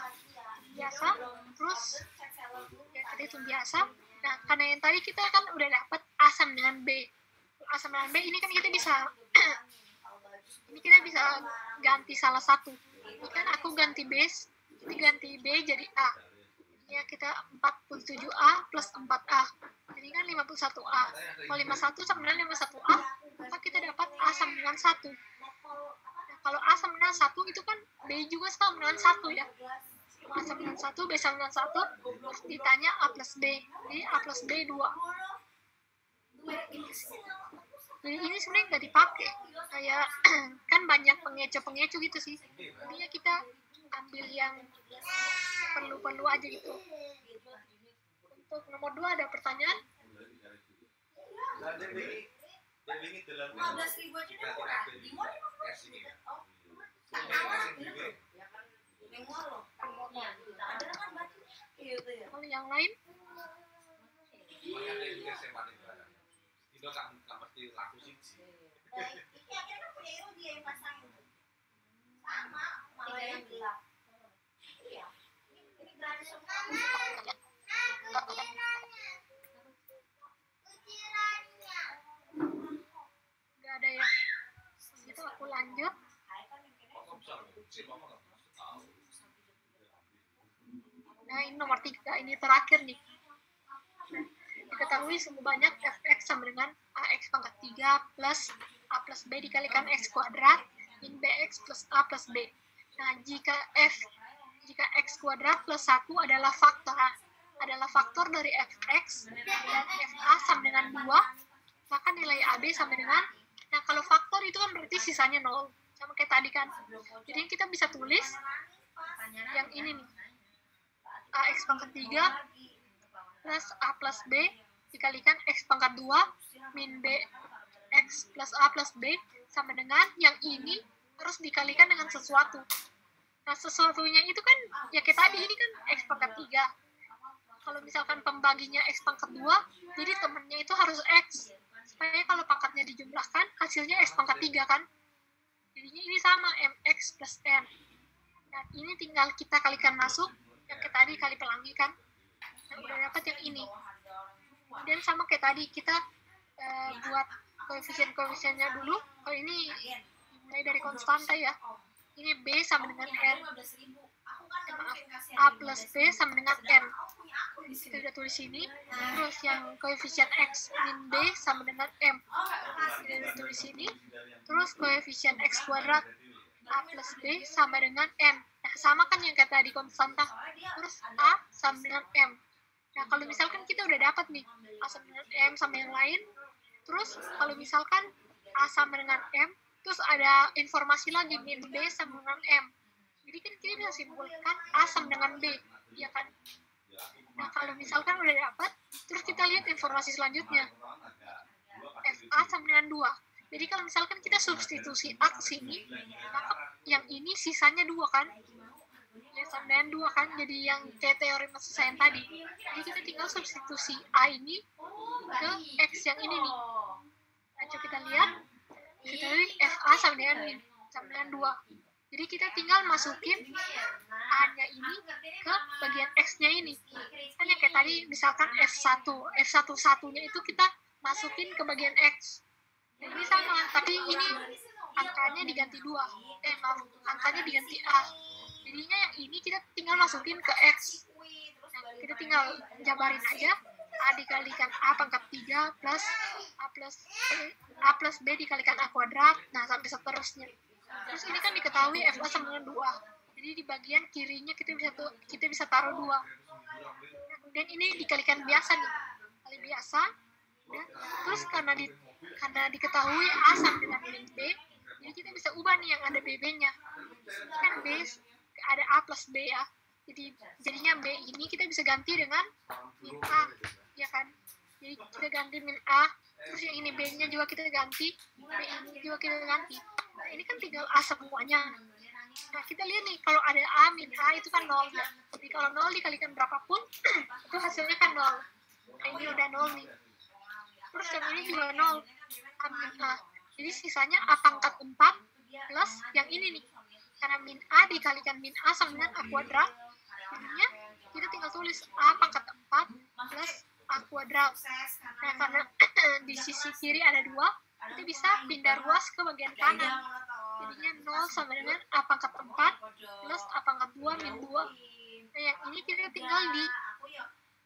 Speaker 1: Terus ya kita hitung biasa. Nah, karena yang tadi kita kan udah dapat A sama dengan B. A sama dengan B ini kan kita bisa ini kita bisa ganti salah satu. Ini kan aku ganti B, jadi ganti B jadi A. Ya kita 47A plus 4A. Jadi kan 51A. Kalau 51 sama dengan 51A, maka kita dapat A sama dengan 1. Nah, kalau A sama dengan 1 itu kan B juga sama dengan 1 ya. A sama dengan 1, B sama dengan 1, terus ditanya A plus B. Jadi A plus B 2. Jadi ini sebenarnya nggak dipakai. Kayak kan banyak pengecoh gitu sih. Jadinya kita ambil yang perlu aja gitu. Untuk nomor 2 ada pertanyaan?
Speaker 4: 15.000 aja udah murah. Di mall
Speaker 1: Kalau yang lain?
Speaker 4: Ini akhirnya punya Iru dia yang pasang. Sama, malah yang gelap. Iya. Ini gratis semua.
Speaker 1: Nggak ada ya. Itu aku lanjut. Nah ini nomor 3, ini terakhir nih. Diketahui sumbu banyak fx sama dengan ax pangkat 3 plus a plus b dikalikan x kuadrat min bx plus a plus b. Nah jika x kuadrat plus 1 adalah faktor dari fx dan fa sama dengan 2, maka nilai ab sama dengan, nah kalau faktor itu kan berarti sisanya 0, sama kayak tadi kan. Jadi kita bisa tulis yang ini nih, ax pangkat 3 plus a plus b dikalikan x pangkat 2 min b x plus a plus b sama dengan yang ini harus dikalikan dengan sesuatu. Nah sesuatunya itu kan ya kayak tadi, ini kan x pangkat 3. Kalau misalkan pembaginya x pangkat 2, jadi temennya itu harus x, supaya kalau pangkatnya dijumlahkan hasilnya x pangkat 3 kan. Jadinya ini sama mx plus n. Nah ini tinggal kita kalikan masuk, yang kayak tadi kali pelangi kan. Nah udah dapat yang ini. Dan sama kayak tadi kita buat koefisien-koefisiennya dulu. Kalau ini mulai dari konstanta ya. Ini b sama dengan n. A plus b sama dengan n. Kita udah tulis sini. Terus yang koefisien x min b sama dengan m. Kita udah tulis sini. Terus koefisien x kuadrat a plus b sama dengan n. Nah sama kan yang kayak tadi konstanta. Terus a sama dengan m. Nah, kalau misalkan kita udah dapat nih A sama dengan M sama yang lain, terus kalau misalkan A sama dengan M, terus ada informasi lagi min B sama dengan M. Jadi kan kita bisa simpulkan A sama dengan B, ya kan? Nah, kalau misalkan udah dapat, terus kita lihat informasi selanjutnya. FA sama dengan 2. Jadi kalau misalkan kita substitusi A ke sini, maka yang ini sisanya 2 kan? Ya sama dengan 2 kan, jadi yang kayak teori sisa yang tadi. Jadi kita tinggal substitusi A ini ke X yang ini nih. Nah coba kita lihat FA sama dengan 2. Jadi kita tinggal masukin A-nya ini ke bagian X-nya ini. Kan yang kayak tadi misalkan F1 satunya itu kita masukin ke bagian X. Jadi sama, tapi ini angkanya diganti 2. Maaf, angkanya diganti A. Jadinya yang ini kita tinggal masukin ke X. Nah, kita tinggal jabarin aja. A dikalikan A pangkat 3 plus A plus B dikalikan A kuadrat. Nah, sampai seterusnya. Terus ini kan diketahui FA sama dengan 2. Jadi di bagian kirinya kita bisa taruh 2. Nah, kemudian ini dikalikan biasa nih. Kali biasa. Ya. Terus karena diketahui A sama dengan min B, jadi kita bisa ubah nih yang ada BB-nya. Kan B ada A plus B ya. Jadinya B ini kita bisa ganti dengan min A, ya kan? Jadi kita ganti min A, terus yang ini B-nya juga kita ganti, B ini juga kita ganti. Nah, ini kan tinggal A semuanya. Nah, kita lihat nih, kalau ada A min A itu kan 0 ya. Jadi kalau 0 dikalikan berapapun, itu hasilnya kan 0. Nah, ini udah 0 nih. Terus yang ini juga 0, A min A. Jadi sisanya A pangkat 4 plus yang ini nih. Karena min A dikalikan min A sama dengan A kuadrat, jadinya kita tinggal tulis A pangkat 4 plus A kuadrat. Nah, karena di sisi kiri ada 2, kita bisa pindah ruas ke bagian kanan. Jadinya 0 sama dengan A pangkat 4 plus A pangkat 2 min 2. Nah, yang ini kita tinggal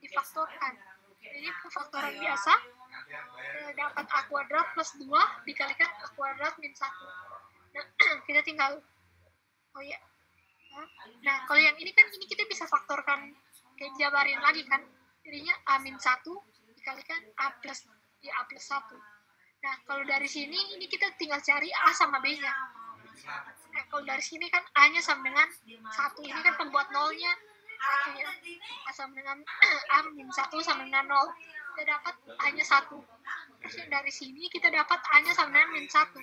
Speaker 1: difaktorkan. Jadi pemfaktoran biasa, dapat A kuadrat plus 2 dikalikan A kuadrat min 1. Nah, kita tinggal, nah, kalau yang ini kan ini kita bisa faktorkan, kayak jabarin lagi kan. Jadinya A min 1 dikalikan A plus 1. Nah, kalau dari sini, ini kita tinggal cari A sama B-nya. Nah, kalau dari sini kan A-nya sama dengan 1. Ini kan pembuat 0-nya 1 ya. A sama dengan A min 1 sama dengan 0. Kita dapat A-nya 1. Terus yang dari sini kita dapat A-nya sama dengan min 1.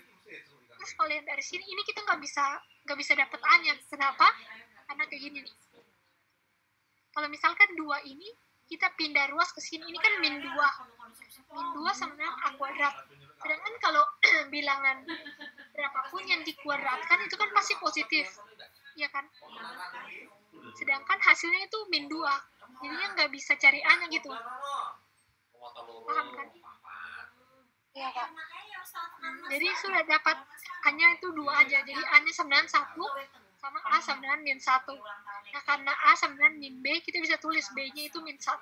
Speaker 1: Terus kalau yang dari sini, ini kita nggak bisa dapat A-nya. Kenapa? Karena kayak gini nih. Kalau misalkan 2 ini, kita pindah ruas ke sini, ini kan min 2. Min 2 sama dengan A kuadrat. Sedangkan kalau bilangan berapapun yang dikuadratkan itu kan pasti positif. Iya kan? Sedangkan hasilnya itu min 2. Jadinya nggak bisa cari A-nya gitu. Paham kan?
Speaker 3: Iya, Kak.
Speaker 1: Jadi sudah dapat A-nya itu 2 aja. Jadi A-nya sama dengan 1 sama A sama dengan min 1. Nah, karena A sama dengan min B, kita bisa tulis B-nya itu min 1.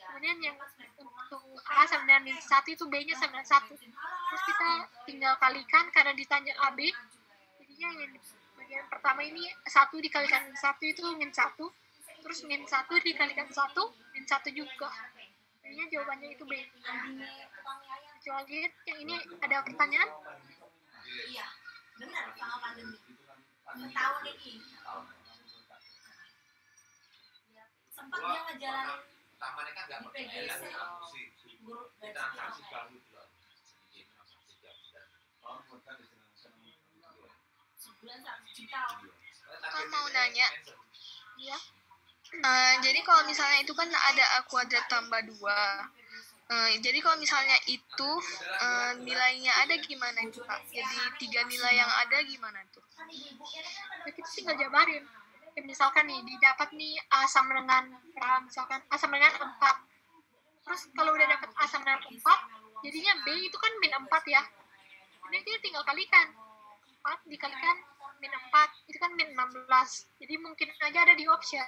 Speaker 1: Kemudian yang untuk A sama dengan min 1 itu B-nya sama dengan 1. Terus kita tinggal kalikan karena ditanya AB. Jadinya yang bagian pertama ini 1 dikalikan min 1 itu min 1. Terus min 1 dikalikan 1, min 1 juga. Jadinya jawabannya itu B. Kecuali yang ini ada pertanyaan?
Speaker 4: Iya, benar sama pandemi. Setahun ini. Sempat dia ngejalanin di PGC, guru gaji sebulan 1 juta.
Speaker 5: Kalau mau nanya,
Speaker 1: Iya.
Speaker 5: jadi kalau misalnya itu kan ada A kuadrat tambah 2. Jadi kalau misalnya itu nilainya ada gimana itu, Kak? Jadi 3 nilai yang ada gimana tuh?
Speaker 1: Nah, kita tinggal jabarin. Ya, misalkan nih, didapat nih A sama dengan misalkan A sama dengan 4. Terus kalau udah dapat A sama dengan 4, jadinya B itu kan min 4 ya. Ini kita tinggal kalikan. 4 dikalikan min 4, itu kan min 16. Jadi mungkin aja ada di option.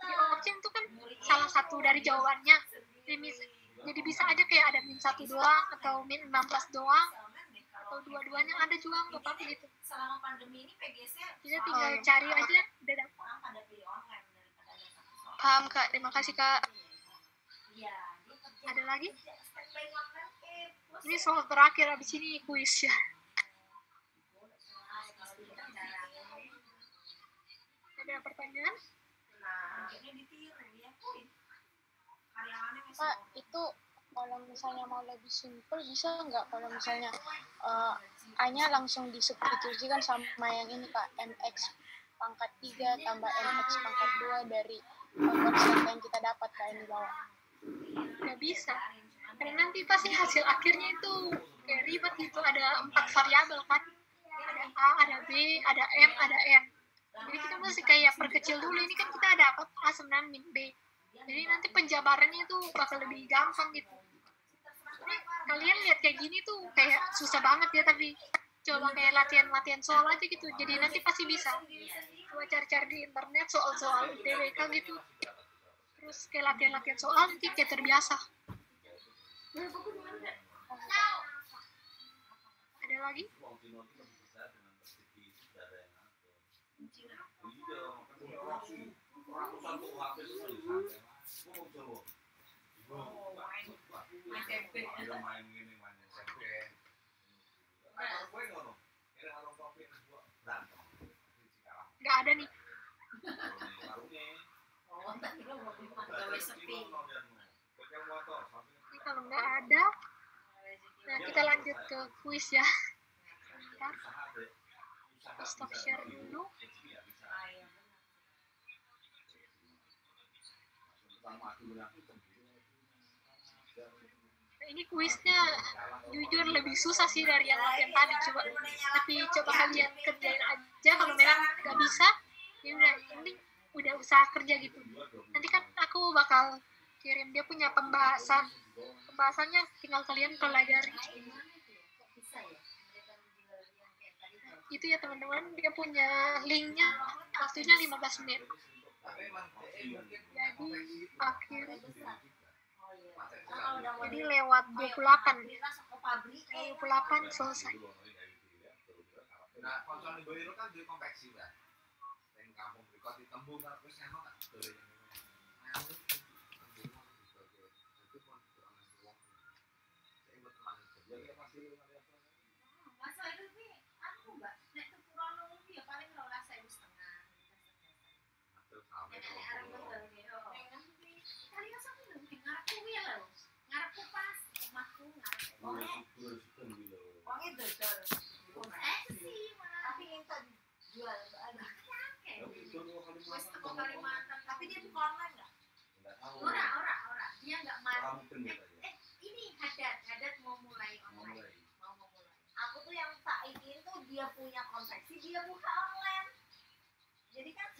Speaker 1: Di option itu kan salah satu dari jawabannya. Jadi bisa aja kayak ada min 1 doang, atau min 16 doang, atau dua-duanya ada juga, nggak apa-apa gitu.
Speaker 4: Selama pandemi ini PGC
Speaker 1: Kita tinggal cari aja, udah dapat.
Speaker 4: orang pada pilih online daripada datang ke sekolah.
Speaker 5: Paham, Kak. Terima kasih, Kak.
Speaker 4: Iya,
Speaker 1: Ada lagi?
Speaker 4: standby online plus
Speaker 1: Ini soal terakhir, abis ini kuis ya. Ada pertanyaan?
Speaker 4: nah ini ditiru ya kuy karyawannya masih
Speaker 3: Kak, itu kalau misalnya mau lebih simpel bisa nggak kalau misalnya A-nya langsung disubstitusikan sama yang ini, Kak, MX pangkat 3 tambah MX pangkat 2 dari konsep yang kita dapat, Kak, yang di bawah.
Speaker 1: Nggak bisa. Karena nanti pasti hasil akhirnya itu kayak ribet gitu. Ada 4 variabel kan. Ada A, ada B, ada M, ada N. Jadi kita mesti kayak perkecil dulu. Ini kan kita ada A sebenarnya min B. Jadi nanti penjabarannya itu bakal lebih gampang gitu. Ini kalian lihat kayak gini tuh kayak susah banget ya, tapi coba kayak latihan-latihan soal aja gitu. Jadi nanti pasti bisa. Coba cari-cari di internet soal-soal UTBK gitu. Terus kayak latihan-latihan soal nanti kayak terbiasa. Ada lagi? Nggak ada nih. Ini kalau nggak ada, nah kita lanjut ke kuis ya. Bentar. Stop share dulu. Nah, ini kuisnya jujur lebih susah sih dari yang tadi. Tapi coba kalian kerjain aja. Kalau memang nggak bisa, ya udah, ini udah usaha kerja gitu. Nanti kan aku bakal kirim dia punya pembahasannya, tinggal kalian pelajari. Itu ya teman-teman, dia punya linknya, waktunya 15 menit. Jadi lewat 28 selesai.
Speaker 4: Tapi dia buka online nggak? Ora. Dia nggak mau. Ini Hadat mau mulai online. Mau mulai. Aku tuh yang tak ingin tuh dia punya konveksi, dia buka online. Jadi kan